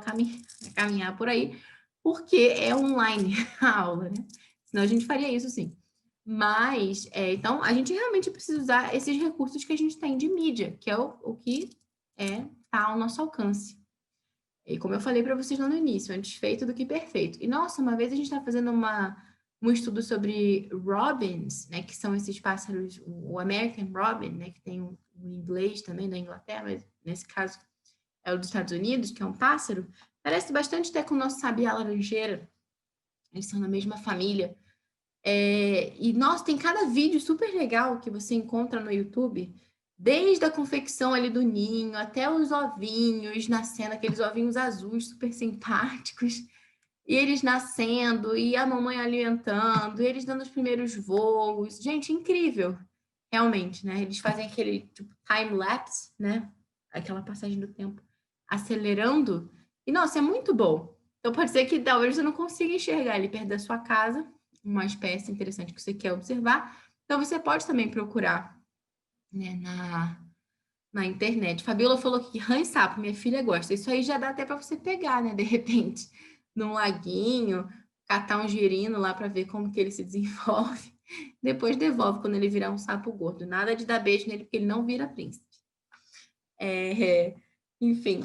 caminhar por aí, porque é online a aula, né? Senão a gente faria isso, sim. Mas, então, a gente realmente precisa usar esses recursos que a gente tem de mídia, que é o que está ao nosso alcance. E como eu falei para vocês lá no início, antes feito do que perfeito. E, nossa, uma vez a gente está fazendo um estudo sobre robins, né, que são esses pássaros, o American Robin, né, que tem o inglês também da Inglaterra, mas nesse caso é o dos Estados Unidos, que é um pássaro, parece bastante até com o nosso sabiá laranjeira, eles são da mesma família. E, nossa, tem cada vídeo super legal que você encontra no YouTube, desde a confecção ali do ninho, até os ovinhos nascendo, aqueles ovinhos azuis super simpáticos, e eles nascendo, e a mamãe alimentando, e eles dando os primeiros voos. Gente, incrível, realmente, né? Eles fazem aquele tipo time-lapse, né? Aquela passagem do tempo acelerando. E, nossa, é muito bom. Então, pode ser que talvez você não consiga enxergar ali perto da sua casa uma espécie interessante que você quer observar. Então, você pode também procurar, né, na internet. Fabiola falou que rã e sapo, minha filha gosta. Isso aí já dá até para você pegar, né, de repente, num laguinho, catar um girino lá para ver como que ele se desenvolve. Depois devolve quando ele virar um sapo gordo. Nada de dar beijo nele, porque ele não vira príncipe. Enfim.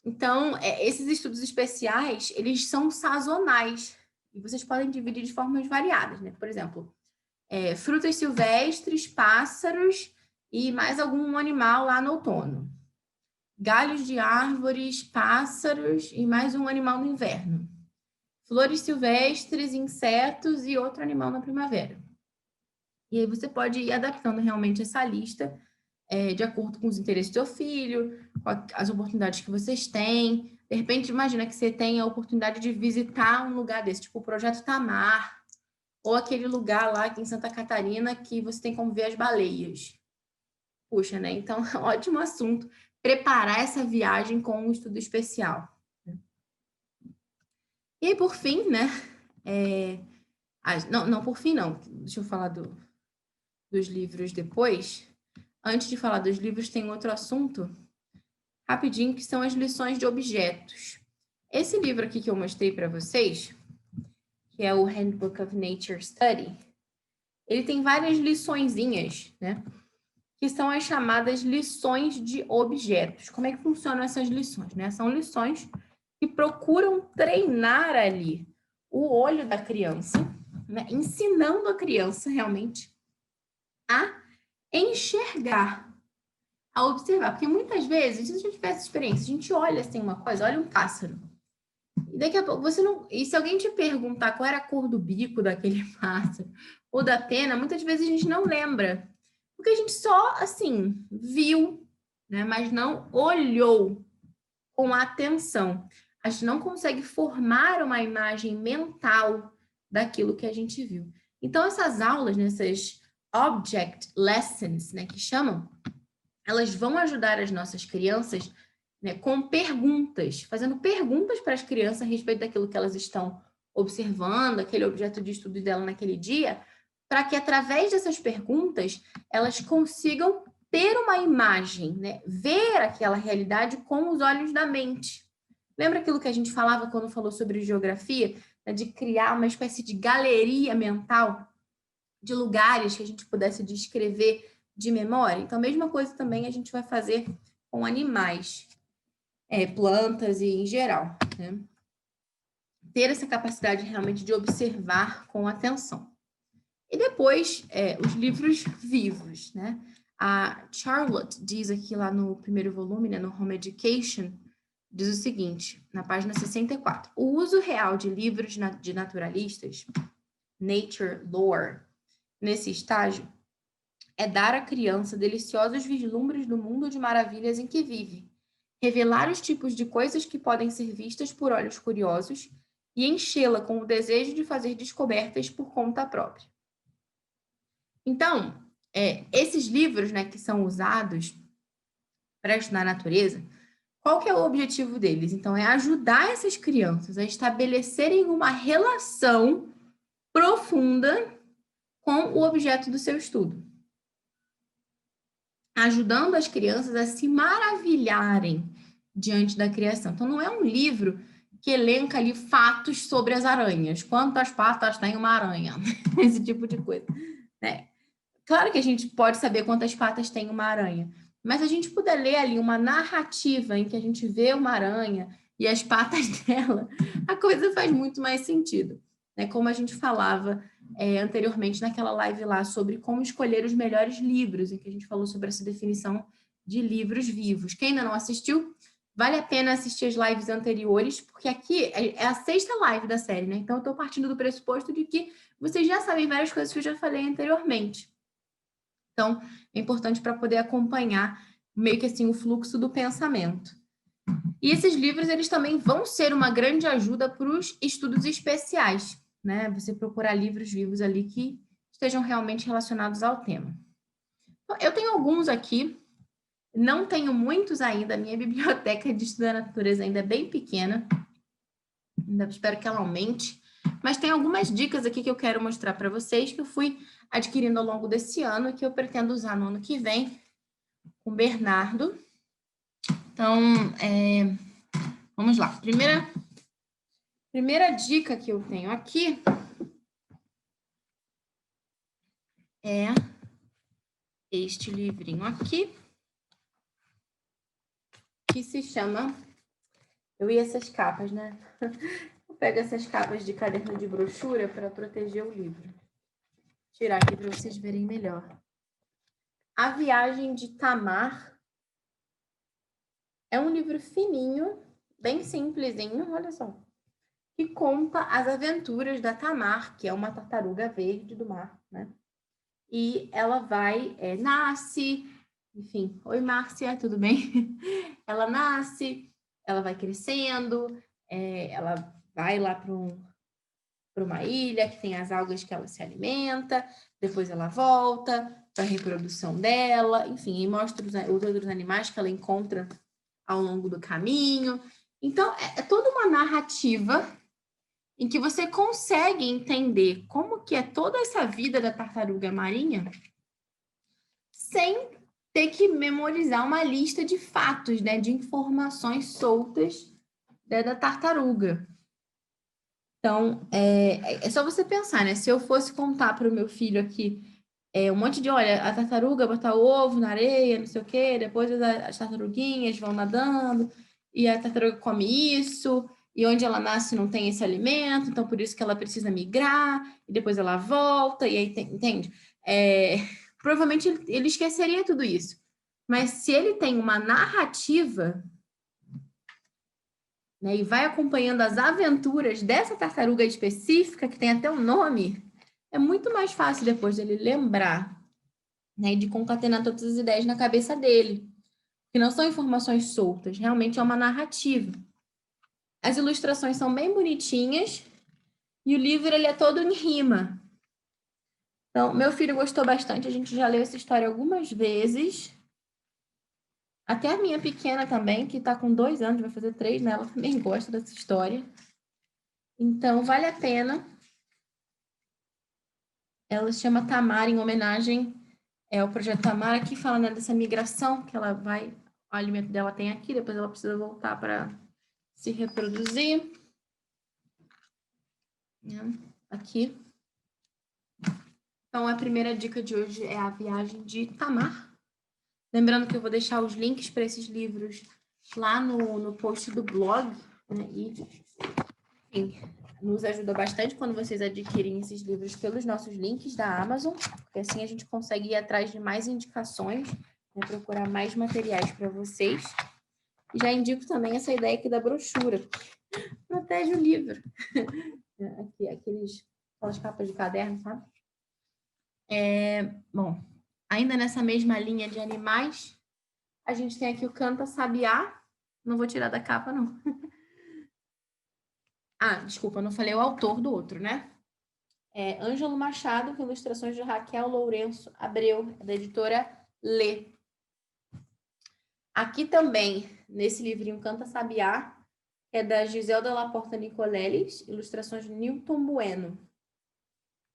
Então, esses estudos especiais, eles são sazonais. E vocês podem dividir de formas variadas, né? Por exemplo, frutas silvestres, pássaros e mais algum animal lá no outono. Galhos de árvores, pássaros e mais um animal no inverno. Flores silvestres, insetos e outro animal na primavera. E aí você pode ir adaptando realmente essa lista de acordo com os interesses do seu filho, com as oportunidades que vocês têm. De repente, imagina que você tem a oportunidade de visitar um lugar desse, tipo o Projeto Tamar, ou aquele lugar lá aqui em Santa Catarina que você tem como ver as baleias. Puxa, né? Então, ótimo assunto. Preparar essa viagem com um estudo especial. E aí, por fim, né? Não, por fim, não. Deixa eu falar dos livros depois. Antes de falar dos livros, tem outro assunto, rapidinho, que são as lições de objetos. Esse livro aqui que eu mostrei para vocês, que é o Handbook of Nature Study, ele tem várias liçõezinhas, né? Que são as chamadas lições de objetos. Como é que funcionam essas lições, né? São lições que procuram treinar ali o olho da criança, né? Ensinando a criança realmente a enxergar, a observar. Porque muitas vezes, se a gente tiver essa experiência, a gente olha assim uma coisa, olha um pássaro, e daqui a pouco você não... E se alguém te perguntar qual era a cor do bico daquele pássaro, ou da pena, muitas vezes a gente não lembra. Porque a gente só, assim, viu, né? Mas não olhou com atenção. A gente não consegue formar uma imagem mental daquilo que a gente viu. Então, essas aulas, essas object lessons, né, que chamam, elas vão ajudar as nossas crianças, né, com perguntas, fazendo perguntas para as crianças a respeito daquilo que elas estão observando, aquele objeto de estudo dela naquele dia, para que, através dessas perguntas, elas consigam ter uma imagem, né, ver aquela realidade com os olhos da mente. Lembra aquilo que a gente falava quando falou sobre geografia, né, de criar uma espécie de galeria mental de lugares que a gente pudesse descrever de memória? Então, a mesma coisa também a gente vai fazer com animais, plantas e em geral, né? Ter essa capacidade realmente de observar com atenção. E depois, os livros vivos, né? A Charlotte diz aqui lá no primeiro volume, né, no Home Education, diz o seguinte, na página 64. O uso real de livros de naturalistas, nature lore, nesse estágio, é dar à criança deliciosos vislumbres do mundo de maravilhas em que vive, revelar os tipos de coisas que podem ser vistas por olhos curiosos e enchê-la com o desejo de fazer descobertas por conta própria. Então, esses livros, né, que são usados para estudar a natureza, qual que é o objetivo deles? Então, é ajudar essas crianças a estabelecerem uma relação profunda com o objeto do seu estudo, ajudando as crianças a se maravilharem diante da criação. Então, não é um livro que elenca ali fatos sobre as aranhas, quantas patas tem uma aranha, esse tipo de coisa, né? Claro que a gente pode saber quantas patas tem uma aranha, mas se a gente puder ler ali uma narrativa em que a gente vê uma aranha e as patas dela, a coisa faz muito mais sentido, né? Como a gente falava anteriormente naquela live lá sobre como escolher os melhores livros, em que a gente falou sobre essa definição de livros vivos. Quem ainda não assistiu, vale a pena assistir as lives anteriores, porque aqui é a 6ª live da série, né? Então eu estou partindo do pressuposto de que vocês já sabem várias coisas que eu já falei anteriormente. Então, é importante para poder acompanhar meio que assim o fluxo do pensamento. E esses livros, eles também vão ser uma grande ajuda para os estudos especiais, né? Você procurar livros vivos ali que estejam realmente relacionados ao tema. Então, eu tenho alguns aqui, não tenho muitos ainda, a minha biblioteca de estudo da natureza ainda é bem pequena, ainda espero que ela aumente, mas tem algumas dicas aqui que eu quero mostrar para vocês que eu fui adquirindo ao longo desse ano e que eu pretendo usar no ano que vem com o Bernardo. Então, vamos lá. Primeira dica que eu tenho aqui é este livrinho aqui, que se chama... Eu ia essas capas, né? Eu pego essas capas de caderno de brochura para proteger o livro. Vou tirar aqui para vocês verem melhor. A Viagem de Tamar é um livro fininho, bem simplesinho, olha só, que conta as aventuras da Tamar, que é uma tartaruga verde do mar, né? E ela nasce, enfim, oi Márcia, tudo bem? Ela nasce, ela vai crescendo, ela vai lá para uma ilha que tem as algas que ela se alimenta, depois ela volta para a reprodução dela, enfim, e mostra os outros animais que ela encontra ao longo do caminho. Então, é toda uma narrativa em que você consegue entender como que é toda essa vida da tartaruga marinha sem ter que memorizar uma lista de fatos, né, de informações soltas, né, da tartaruga. Então, é só você pensar, né? Se eu fosse contar para o meu filho aqui um monte de, olha, a tartaruga botar o ovo na areia, não sei o quê, depois as tartaruguinhas vão nadando, e a tartaruga come isso, e onde ela nasce não tem esse alimento, então por isso que ela precisa migrar, e depois ela volta, e aí, entende? Provavelmente ele esqueceria tudo isso. Mas se ele tem uma narrativa, né, e vai acompanhando as aventuras dessa tartaruga específica, que tem até um nome, é muito mais fácil depois dele lembrar, né, de concatenar todas as ideias na cabeça dele, que não são informações soltas, realmente é uma narrativa. As ilustrações são bem bonitinhas e o livro ele é todo em rima. Então, meu filho gostou bastante, a gente já leu essa história algumas vezes. Até a minha pequena também, que está com 2 anos, vai fazer 3, né? Ela também gosta dessa história. Então, vale a pena. Ela se chama Tamar, em homenagem ao projeto Tamar, aqui fala, né, dessa migração que ela vai, o alimento dela tem aqui, depois ela precisa voltar para se reproduzir. Aqui. Então, a primeira dica de hoje é a Viagem de Tamar. Lembrando que eu vou deixar os links para esses livros lá no post do blog, né? E, enfim, nos ajuda bastante quando vocês adquirem esses livros pelos nossos links da Amazon, porque assim a gente consegue ir atrás de mais indicações, né, procurar mais materiais para vocês. E já indico também essa ideia aqui da brochura. Protege o livro. Aqui, aquelas capas de caderno, sabe? Bom, ainda nessa mesma linha de animais, a gente tem aqui o Canta Sabiá. Não vou tirar da capa, não. Desculpa, eu não falei o autor do outro, né? Ângelo Machado, com ilustrações de Raquel Lourenço Abreu, da editora Lê. Aqui também, nesse livrinho Canta Sabiá, é da Giselda Laporta Nicoleles, ilustrações de Newton Bueno.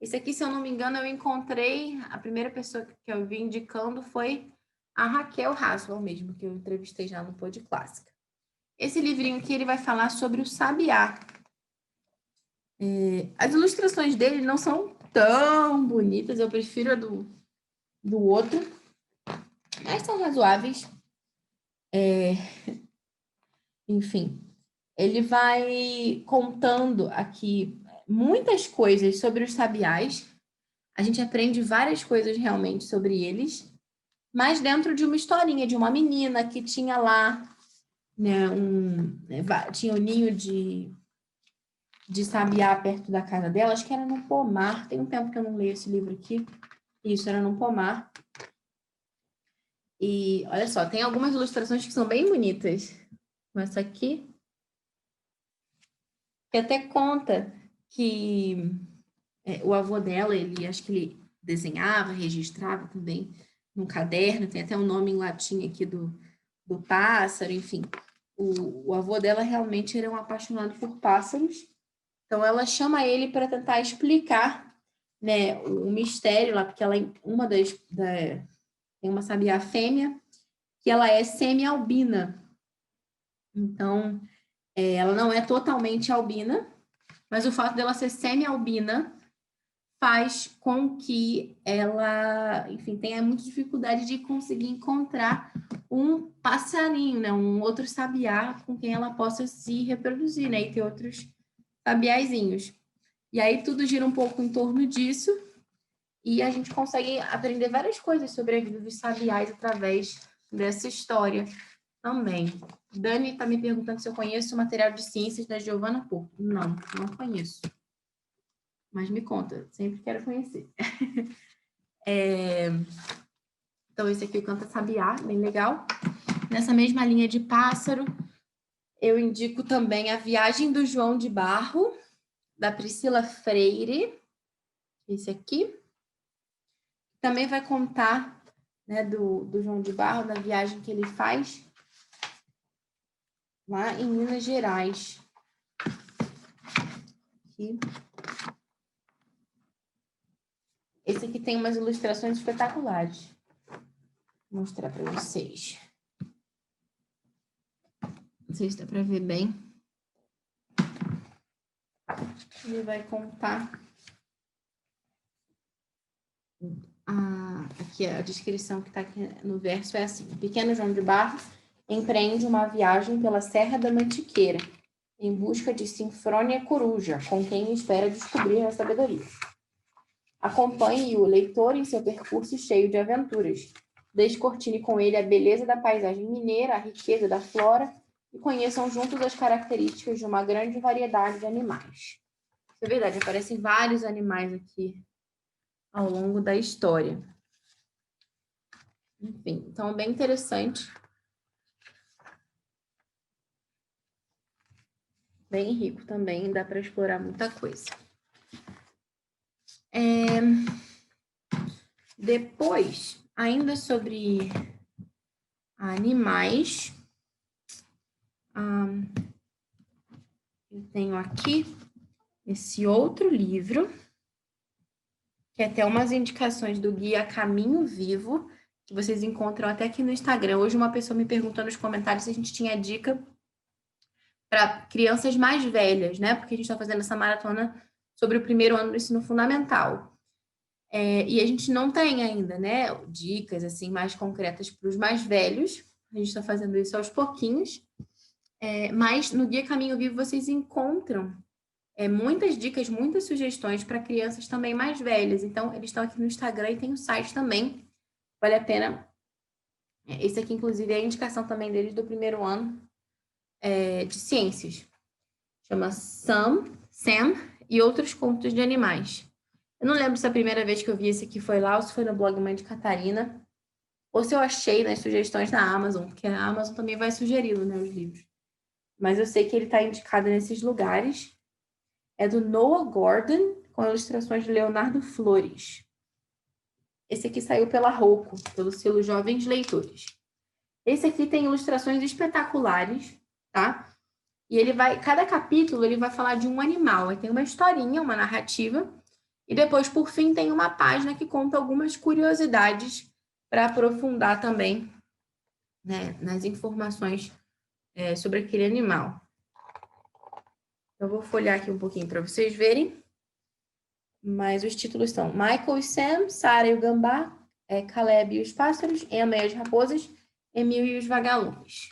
Esse aqui, se eu não me engano, eu encontrei, a primeira pessoa que eu vi indicando foi a Raquel Haswell mesmo, que eu entrevistei já no Pod Clássica. Esse livrinho aqui, ele vai falar sobre o sabiá. As ilustrações dele não são tão bonitas, eu prefiro a do outro, mas são razoáveis. Enfim, ele vai contando aqui muitas coisas sobre os sabiás. A gente aprende várias coisas realmente sobre eles, mas dentro de uma historinha de uma menina que tinha lá, né, tinha um ninho de sabiá perto da casa dela, acho que era no pomar. Tem um tempo que eu não leio esse livro aqui. Isso, era no pomar. E olha só, tem algumas ilustrações que são bem bonitas. Como essa aqui, que até conta que o avô dela, acho que ele desenhava, registrava também num caderno, tem até um nome em latim aqui do pássaro, enfim. O avô dela realmente era um apaixonado por pássaros, então ela chama ele para tentar explicar, né, o mistério lá, porque ela é tem uma sabiá fêmea, que ela é semi-albina. Então, ela não é totalmente albina, mas o fato dela ser semi-albina faz com que ela, enfim, tenha muita dificuldade de conseguir encontrar um passarinho, né? Um outro sabiá com quem ela possa se reproduzir, né? E ter outros sabiazinhos. E aí tudo gira um pouco em torno disso e a gente consegue aprender várias coisas sobre a vida dos sabiás através dessa história também. Dani está me perguntando se eu conheço o material de ciências da Giovanna Porto. Não conheço. Mas me conta, sempre quero conhecer. Então, esse aqui é o Canta Sabiá, bem legal. Nessa mesma linha de pássaro, eu indico também A Viagem do João de Barro, da Priscila Freire. Esse aqui. Também vai contar, né, do João de Barro, da viagem que ele faz lá em Minas Gerais. Aqui. Esse aqui tem umas ilustrações espetaculares. Vou mostrar para vocês. Não sei se dá para ver bem. Ele vai contar... aqui a descrição que está aqui no verso é assim. O pequeno João de Barro empreende uma viagem pela Serra da Mantiqueira, em busca de Sinfrônia Coruja, com quem espera descobrir a sabedoria. Acompanhe o leitor em seu percurso cheio de aventuras. Descortine com ele a beleza da paisagem mineira, a riqueza da flora, e conheçam juntos as características de uma grande variedade de animais. Isso é verdade, aparecem vários animais aqui ao longo da história. Enfim, então é bem interessante. Bem rico também, dá para explorar muita coisa. Depois, ainda sobre animais, eu tenho aqui esse outro livro, que é até umas indicações do guia Caminho Vivo, que vocês encontram até aqui no Instagram. Hoje uma pessoa me perguntou nos comentários se a gente tinha dica para crianças mais velhas, né? Porque a gente está fazendo essa maratona sobre o primeiro ano do ensino fundamental. E a gente não tem ainda, né? Dicas assim mais concretas para os mais velhos. A gente está fazendo isso aos pouquinhos. Mas no Guia Caminho Vivo vocês encontram muitas dicas, muitas sugestões para crianças também mais velhas. Então, eles estão aqui no Instagram e tem o site também. Vale a pena. Esse aqui, inclusive, é a indicação também deles do primeiro ano de ciências. Chama Sam e Outros Contos de Animais. Eu não lembro se a primeira vez que eu vi esse aqui foi lá ou se foi no blog Mãe de Catarina, ou se eu achei nas sugestões da Amazon, porque a Amazon também vai sugerindo, né, os livros. Mas eu sei que ele está indicado nesses lugares. É do Noah Gordon, com ilustrações de Leonardo Flores. Esse aqui saiu pela Rocco, pelo selo Jovens Leitores. Esse aqui tem ilustrações espetaculares, tá? E cada capítulo ele vai falar de um animal. Aí tem uma historinha, uma narrativa, e depois, por fim, tem uma página que conta algumas curiosidades para aprofundar também, né, nas informações sobre aquele animal. Eu vou folhear aqui um pouquinho para vocês verem. Mas os títulos são Michael e Sam, Sarah e o Gambá, Caleb e os Pássaros, Emma e as Raposas, Emil e os Vagalumes.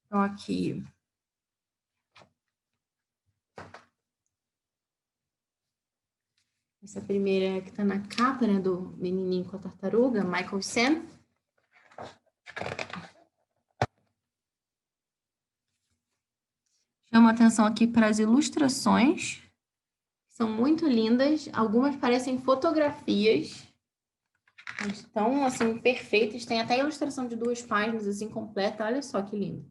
Então, aqui... Essa primeira que está na capa, né, do menininho com a tartaruga, Michael e Sam. Chamo a atenção aqui para as ilustrações. São muito lindas. Algumas parecem fotografias. Estão, assim, perfeitas. Tem até ilustração de 2 páginas, assim, completa. Olha só que lindo.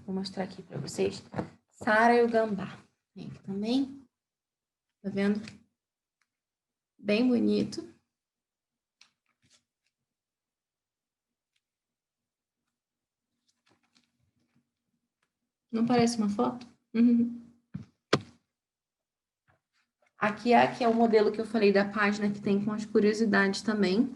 Vou mostrar aqui para vocês. Sarah e o Gambá. Tem aqui também. Tá vendo? Bem bonito. Não parece uma foto? Aqui é o modelo que eu falei da página que tem com as curiosidades também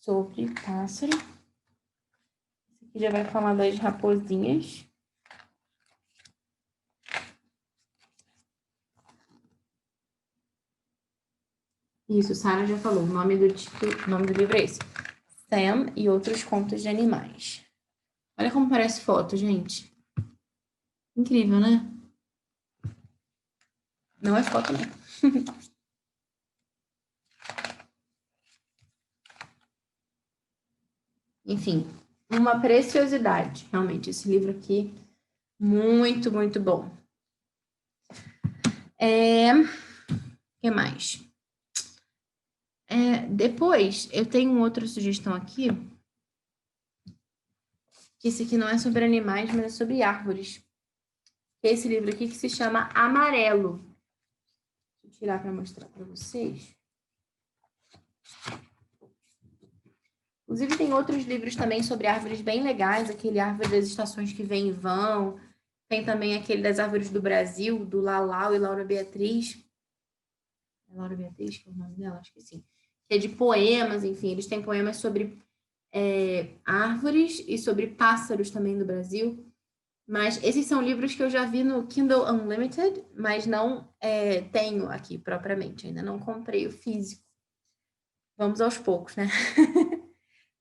sobre pássaro. Esse aqui já vai falar das raposinhas. Isso, Sara já falou. O nome do livro é esse. Sam e Outros Contos de Animais. Olha como parece foto, gente. Incrível, né? Não é foto, não. Enfim, uma preciosidade. Realmente, esse livro aqui, muito, muito bom. O que mais? Depois, eu tenho outra sugestão aqui, que esse aqui não é sobre animais, mas é sobre árvores. Esse livro aqui que se chama Amarelo. Deixa eu tirar para mostrar para vocês. Inclusive, tem outros livros também sobre árvores bem legais, aquele Árvore das Estações que Vêm e Vão. Tem também aquele das Árvores do Brasil, do Lalau e Laura Beatriz. É Laura Beatriz, que é o nome dela? Acho que sim. Que é de poemas, enfim, eles têm poemas sobre árvores e sobre pássaros também do Brasil. Mas esses são livros que eu já vi no Kindle Unlimited, mas não tenho aqui propriamente, ainda não comprei o físico. Vamos aos poucos, né?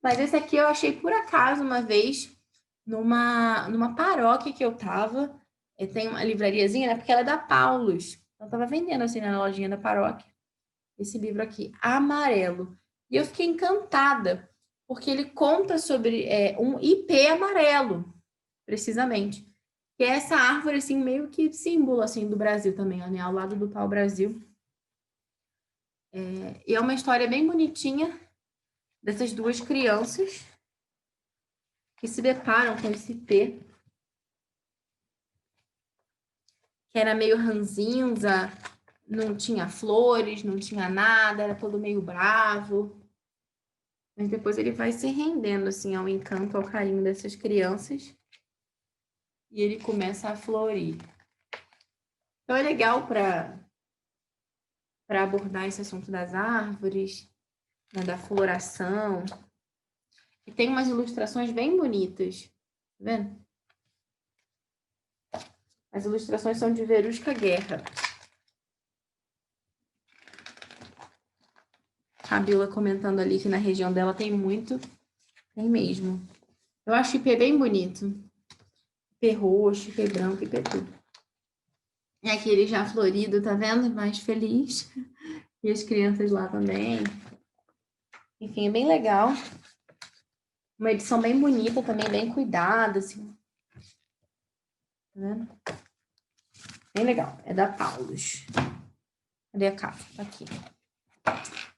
Mas esse aqui eu achei por acaso uma vez numa paróquia que eu tava. Tem uma livrariazinha, né? Porque ela é da Paulus. Eu tava vendendo assim na lojinha da paróquia. Esse livro aqui, Amarelo. E eu fiquei encantada, porque ele conta sobre um ipê amarelo, precisamente. Que é essa árvore, assim, meio que símbolo, assim, do Brasil também, né? Ao lado do pau-brasil. E é uma história bem bonitinha dessas duas crianças que se deparam com esse ipê, que era meio ranzinza, não tinha flores, não tinha nada, era todo meio bravo. Mas depois ele vai se rendendo, assim, ao encanto, ao carinho dessas crianças. E ele começa a florir. Então é legal para abordar esse assunto das árvores, né, da floração. E tem umas ilustrações bem bonitas. Tá vendo? As ilustrações são de Verusca Guerra. A Bila comentando ali que na região dela tem muito. Tem mesmo. Eu acho ipê bem bonito. Ipê roxo, ipê branco, ipê tudo. E aqui ele já florido, tá vendo? Mais feliz. E as crianças lá também. Enfim, é bem legal. Uma edição bem bonita também, bem cuidada, assim. Tá vendo? Bem legal. É da Paulus. Cadê a capa? Tá aqui.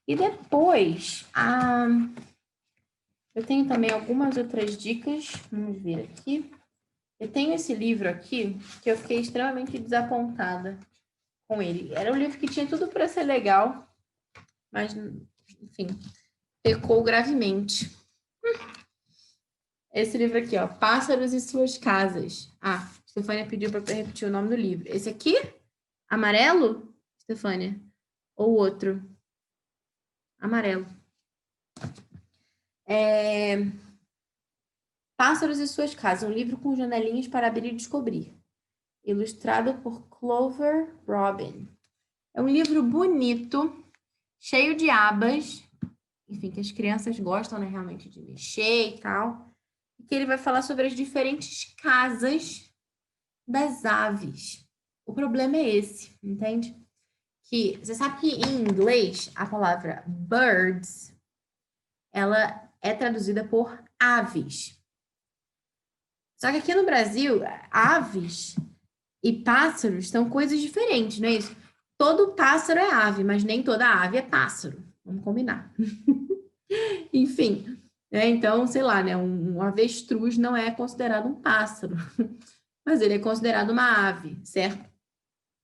E depois, eu tenho também algumas outras dicas. Vamos ver aqui. Eu tenho esse livro aqui, que eu fiquei extremamente desapontada com ele. Era um livro que tinha tudo para ser legal, mas, enfim, pecou gravemente. Esse livro aqui, ó, Pássaros e Suas Casas. Stefânia pediu para repetir o nome do livro. Esse aqui? Amarelo, Stefânia? Ou outro? Amarelo. Pássaros e Suas Casas, um livro com janelinhas para abrir e descobrir. Ilustrado por Clover Robin. É um livro bonito, cheio de abas, enfim, que as crianças gostam, né, realmente de mexer e tal. E que ele vai falar sobre as diferentes casas das aves. O problema é esse, entende? Que você sabe que em inglês a palavra birds, ela é traduzida por aves. Só que aqui no Brasil, aves e pássaros são coisas diferentes, não é isso? Todo pássaro é ave, mas nem toda ave é pássaro. Vamos combinar. Enfim, então, sei lá, né? Um avestruz não é considerado um pássaro, mas ele é considerado uma ave, certo?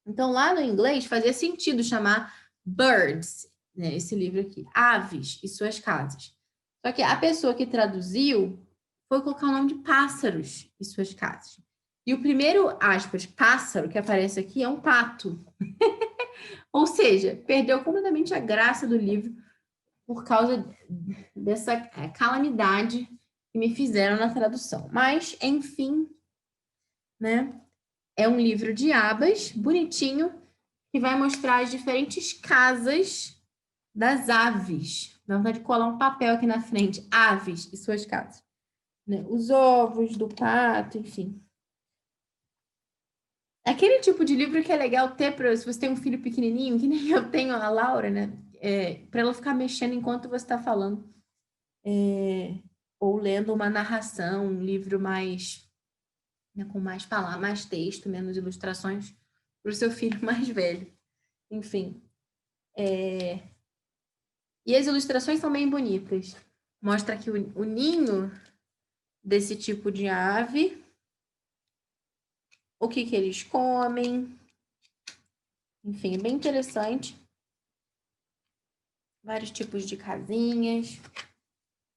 Então, lá no inglês, fazia sentido chamar birds, né? Esse livro aqui, Aves e Suas Casas. Só que a pessoa que traduziu foi colocar o nome de Pássaros e Suas Casas. E o primeiro, aspas, pássaro que aparece aqui é um pato. Ou seja, perdeu completamente a graça do livro, por causa dessa calamidade que me fizeram na tradução. Mas, enfim, né? É um livro de abas, bonitinho, que vai mostrar as diferentes casas das aves. Dá vontade de colar um papel aqui na frente. Aves e suas casas. Né? Os ovos do pato, enfim. Aquele tipo de livro que é legal ter para se você tem um filho pequenininho, que nem eu tenho a Laura, né? Para ela ficar mexendo enquanto você está falando. Ou lendo uma narração, um livro mais, né, com mais palavras, mais texto, menos ilustrações, para o seu filho mais velho. Enfim. E as ilustrações são bem bonitas. Mostra aqui o ninho desse tipo de ave, o que eles comem. Enfim, é bem interessante. Vários tipos de casinhas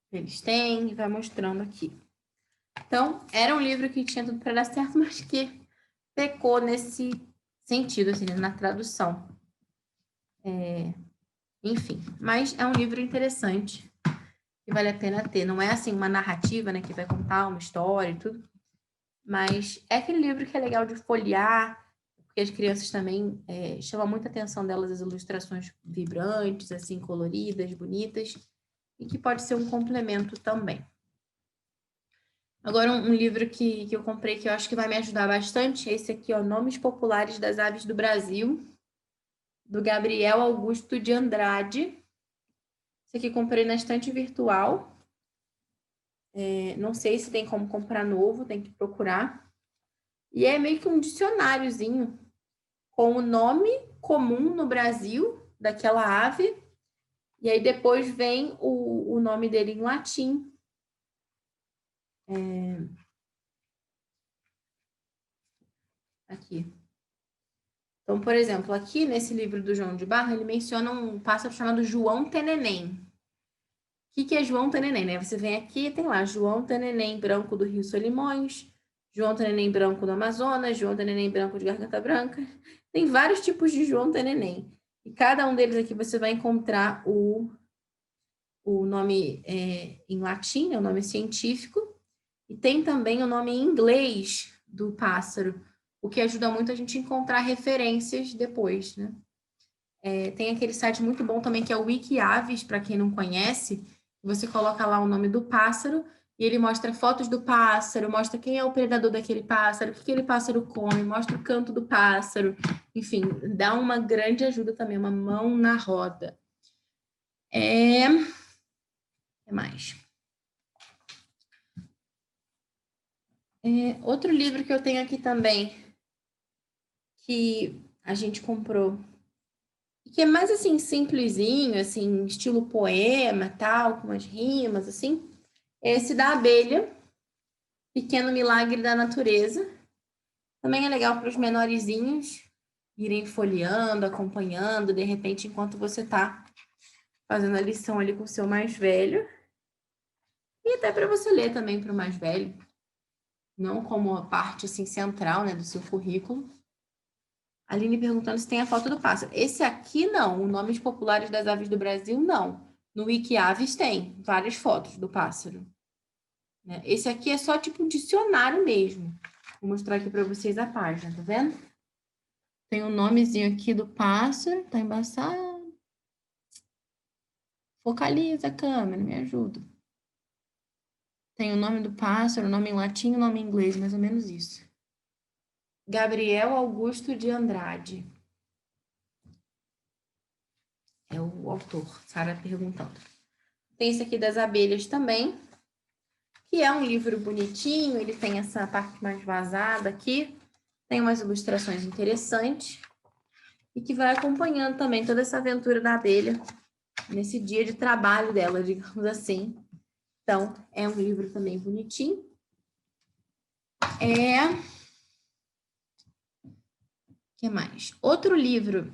que eles têm, e vai mostrando aqui. Então, era um livro que tinha tudo para dar certo, mas que pecou nesse sentido, assim, na tradução. Enfim, mas é um livro interessante, que vale a pena ter. Não é, assim, uma narrativa, né, que vai contar uma história e tudo, mas é aquele livro que é legal de folhear, porque as crianças também chama muita atenção delas as ilustrações vibrantes, assim, coloridas, bonitas, e que pode ser um complemento também. Agora, um livro que eu comprei que eu acho que vai me ajudar bastante, esse aqui, ó, Nomes Populares das Aves do Brasil, do Gabriel Augusto de Andrade. Esse aqui eu comprei na estante virtual. Não sei se tem como comprar novo, tem que procurar. E é meio que um dicionáriozinho com o nome comum no Brasil daquela ave, e aí depois vem o nome dele em latim. Aqui. Então, por exemplo, aqui nesse livro do João de Barro, ele menciona um pássaro chamado João Teneném. O que é João Teneném, né? Você vem aqui, tem lá João Teneném branco do Rio Solimões, João Teneném branco do Amazonas, João Teneném branco de Garganta Branca. Tem vários tipos de João Teneném. E cada um deles aqui você vai encontrar o nome em latim, o nome científico, e tem também o nome em inglês do pássaro, o que ajuda muito a gente a encontrar referências depois, né? Tem aquele site muito bom também que é o Wikiaves, para quem não conhece. Você coloca lá o nome do pássaro e ele mostra fotos do pássaro, mostra quem é o predador daquele pássaro, o que aquele pássaro come, mostra o canto do pássaro. Enfim, dá uma grande ajuda também, uma mão na roda. O que mais? Outro livro que eu tenho aqui também, que a gente comprou, que é mais assim, simplesinho, assim, estilo poema, tal, com umas rimas, assim. Esse da abelha, Pequeno Milagre da Natureza. Também é legal para os menorzinhos irem folheando, acompanhando, de repente, enquanto você está fazendo a lição ali com o seu mais velho. E até para você ler também para o mais velho. Não como a parte assim, central, né, do seu currículo. A Aline perguntando se tem a foto do pássaro. Esse aqui não, o Nomes Populares das Aves do Brasil, não. No Wikiaves tem várias fotos do pássaro. Esse aqui é só tipo um dicionário mesmo. Vou mostrar aqui para vocês a página, tá vendo? Tem o nomezinho aqui do pássaro, tá embaçado. Focaliza a câmera, me ajuda. Tem o nome do pássaro, o nome em latim e o nome em inglês, mais ou menos isso. Gabriel Augusto de Andrade. É o autor, Sara perguntando. Tem esse aqui das abelhas também, que é um livro bonitinho, ele tem essa parte mais vazada aqui, tem umas ilustrações interessantes, e que vai acompanhando também toda essa aventura da abelha, nesse dia de trabalho dela, digamos assim. Então, é um livro também bonitinho. O que mais? Outro livro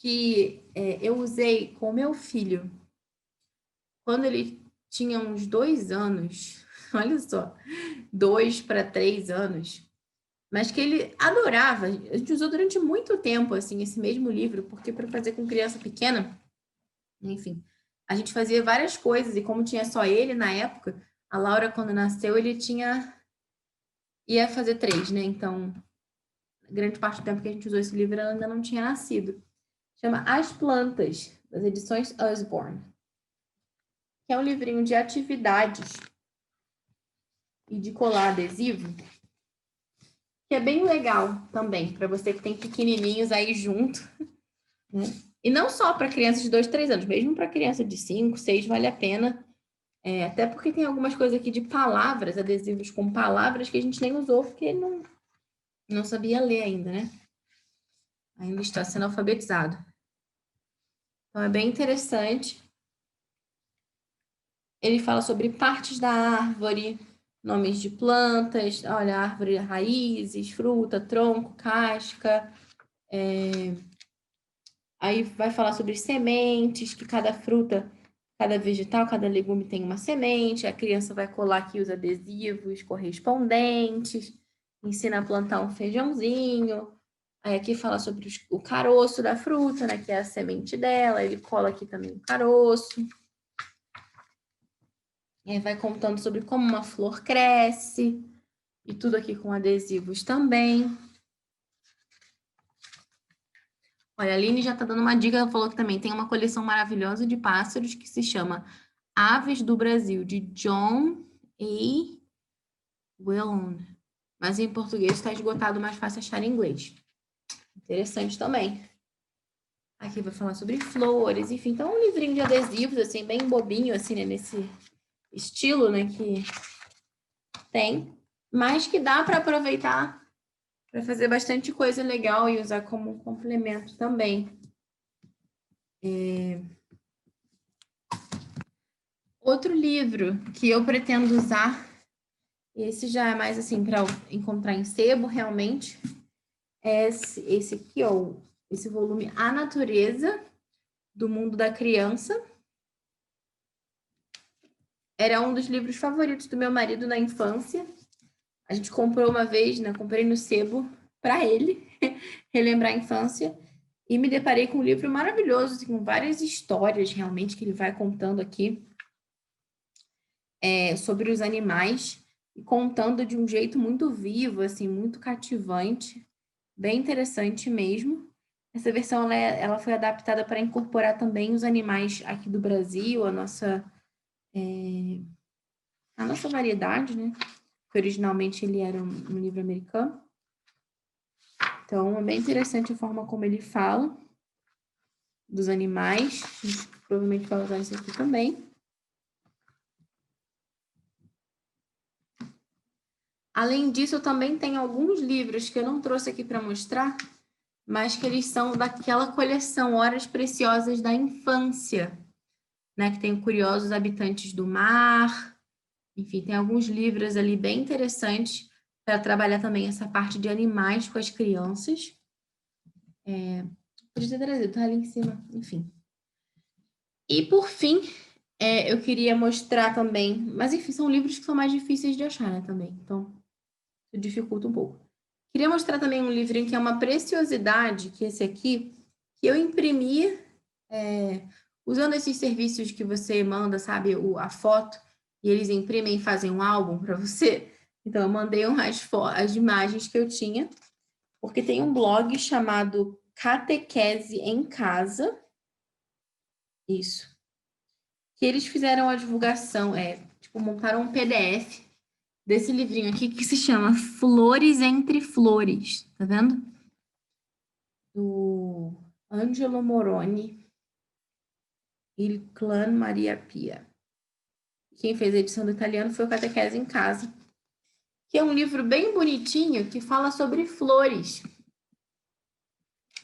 que eu usei com meu filho quando ele tinha uns 2 anos, olha só, 2 para 3 anos, mas que ele adorava. A gente usou durante muito tempo, assim, esse mesmo livro, porque para fazer com criança pequena, enfim, a gente fazia várias coisas, e como tinha só ele na época, a Laura, quando nasceu, ia fazer 3, né? Então, grande parte do tempo que a gente usou esse livro, ela ainda não tinha nascido. Chama As Plantas, das edições Usborne, que é um livrinho de atividades e de colar adesivo, que é bem legal também, para você que tem pequenininhos aí junto, né? E não só para crianças de 2, 3 anos, mesmo para criança de 5, 6, vale a pena. Até porque tem algumas coisas aqui de palavras, adesivos com palavras que a gente nem usou, porque não sabia ler ainda, né? Ainda está sendo alfabetizado. Então, é bem interessante. Ele fala sobre partes da árvore, nomes de plantas, olha, árvore, raízes, fruta, tronco, casca. Aí vai falar sobre sementes, que cada fruta, cada vegetal, cada legume tem uma semente. A criança vai colar aqui os adesivos correspondentes, ensina a plantar um feijãozinho. Aí aqui fala sobre o caroço da fruta, né, que é a semente dela. Ele cola aqui também o caroço. E aí vai contando sobre como uma flor cresce. E tudo aqui com adesivos também. Olha, a Aline já está dando uma dica, ela falou que também tem uma coleção maravilhosa de pássaros que se chama Aves do Brasil, de John A. Whelan. Mas em português está esgotado, mais fácil achar em inglês. Interessante também. Aqui vai falar sobre flores, enfim. Então, um livrinho de adesivos, assim, bem bobinho, assim, né, nesse estilo, né, que tem. Mas que dá para aproveitar para fazer bastante coisa legal e usar como um complemento também. Outro livro que eu pretendo usar, esse já é mais assim para encontrar em sebo realmente, é esse aqui, ó, esse volume A Natureza do Mundo da Criança. Era um dos livros favoritos do meu marido na infância. A gente comprou uma vez, né? Comprei no sebo para ele relembrar a infância. E me deparei com um livro maravilhoso, assim, com várias histórias realmente que ele vai contando aqui sobre os animais e contando de um jeito muito vivo, assim, muito cativante, bem interessante mesmo. Essa versão ela foi adaptada para incorporar também os animais aqui do Brasil, a nossa variedade, né? Que originalmente ele era um livro americano. Então, é bem interessante a forma como ele fala dos animais. A gente provavelmente vai usar isso aqui também. Além disso, eu também tenho alguns livros que eu não trouxe aqui para mostrar, mas que eles são daquela coleção Horas Preciosas da Infância, né? Que tem Curiosos Habitantes do Mar. Enfim, tem alguns livros ali bem interessantes para trabalhar também essa parte de animais com as crianças. Podia ter trazido, tá ali em cima, enfim. E, por fim, eu queria mostrar também, mas enfim, são livros que são mais difíceis de achar, né, também, então isso dificulta um pouco. Queria mostrar também um livrinho que é uma preciosidade, que esse aqui, que eu imprimi usando esses serviços que você manda, sabe, a foto, e eles imprimem e fazem um álbum para você. Então, eu mandei as imagens que eu tinha, porque tem um blog chamado Catequese em Casa. Isso. Que eles fizeram a divulgação, montaram um PDF desse livrinho aqui que se chama Flores Entre Flores, tá vendo? Do Angelo Moroni e Clan Maria Pia. Quem fez a edição do italiano foi o Catequese em Casa, que é um livro bem bonitinho que fala sobre flores.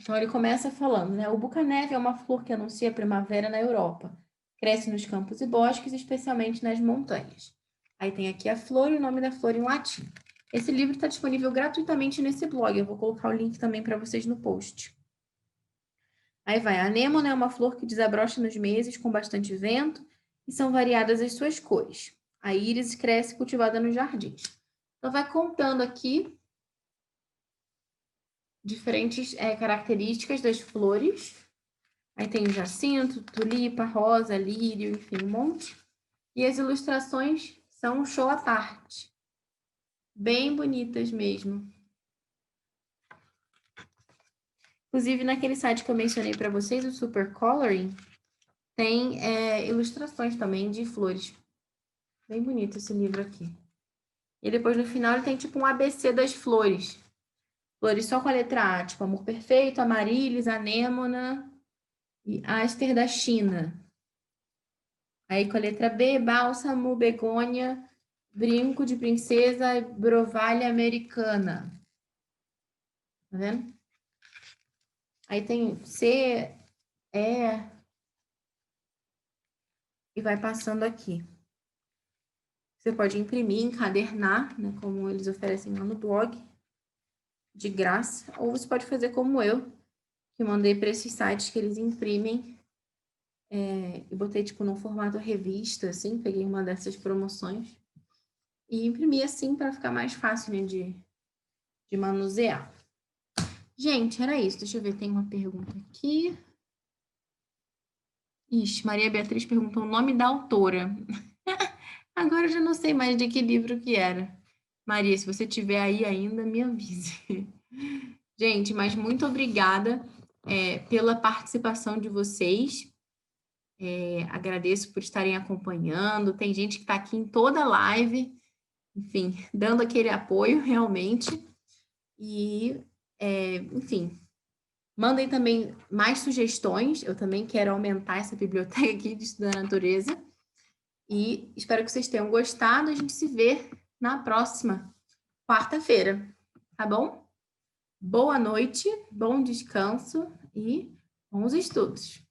Então, ele começa falando, né? O buca-neve é uma flor que anuncia a primavera na Europa. Cresce nos campos e bosques, especialmente nas montanhas. Aí tem aqui a flor e o nome da flor em latim. Esse livro está disponível gratuitamente nesse blog. Eu vou colocar o link também para vocês no post. Aí vai. A anêmona é uma flor que desabrocha nos meses com bastante vento e são variadas as suas cores. A íris cresce cultivada nos jardins. Então, vai contando aqui diferentes características das flores Aí tem o jacinto, tulipa, rosa, lírio, enfim, um monte. E as ilustrações são um show à parte. Bem bonitas mesmo. Inclusive, naquele site que eu mencionei para vocês, o Super Coloring, tem ilustrações também de flores. Bem bonito esse livro aqui. E depois, no final, ele tem tipo um ABC das flores. Flores só com a letra A, tipo Amor Perfeito, Amaryllis, Anêmona e Aster da China. Aí com a letra B, Bálsamo, Begônia, Brinco de Princesa, Brovalha Americana. Tá vendo? Aí tem C, E, e vai passando aqui. Você pode imprimir, encadernar, né, como eles oferecem lá no blog, de graça. Ou você pode fazer como eu, que mandei para esses sites que eles imprimem. E botei, tipo, num formato revista, assim. Peguei uma dessas promoções. E imprimi assim para ficar mais fácil, né, de manusear. Gente, era isso. Deixa eu ver, tem uma pergunta aqui. Ixi, Maria Beatriz perguntou o nome da autora. Agora eu já não sei mais de que livro que era. Maria, se você tiver aí ainda, me avise. Gente, mas muito obrigada pela participação de vocês. Agradeço por estarem acompanhando. Tem gente que está aqui em toda a live, enfim, dando aquele apoio realmente. E, enfim, mandem também mais sugestões. Eu também quero aumentar essa biblioteca aqui de Estudo da Natureza. E espero que vocês tenham gostado. A gente se vê na próxima quarta-feira, tá bom? Boa noite, bom descanso e bons estudos.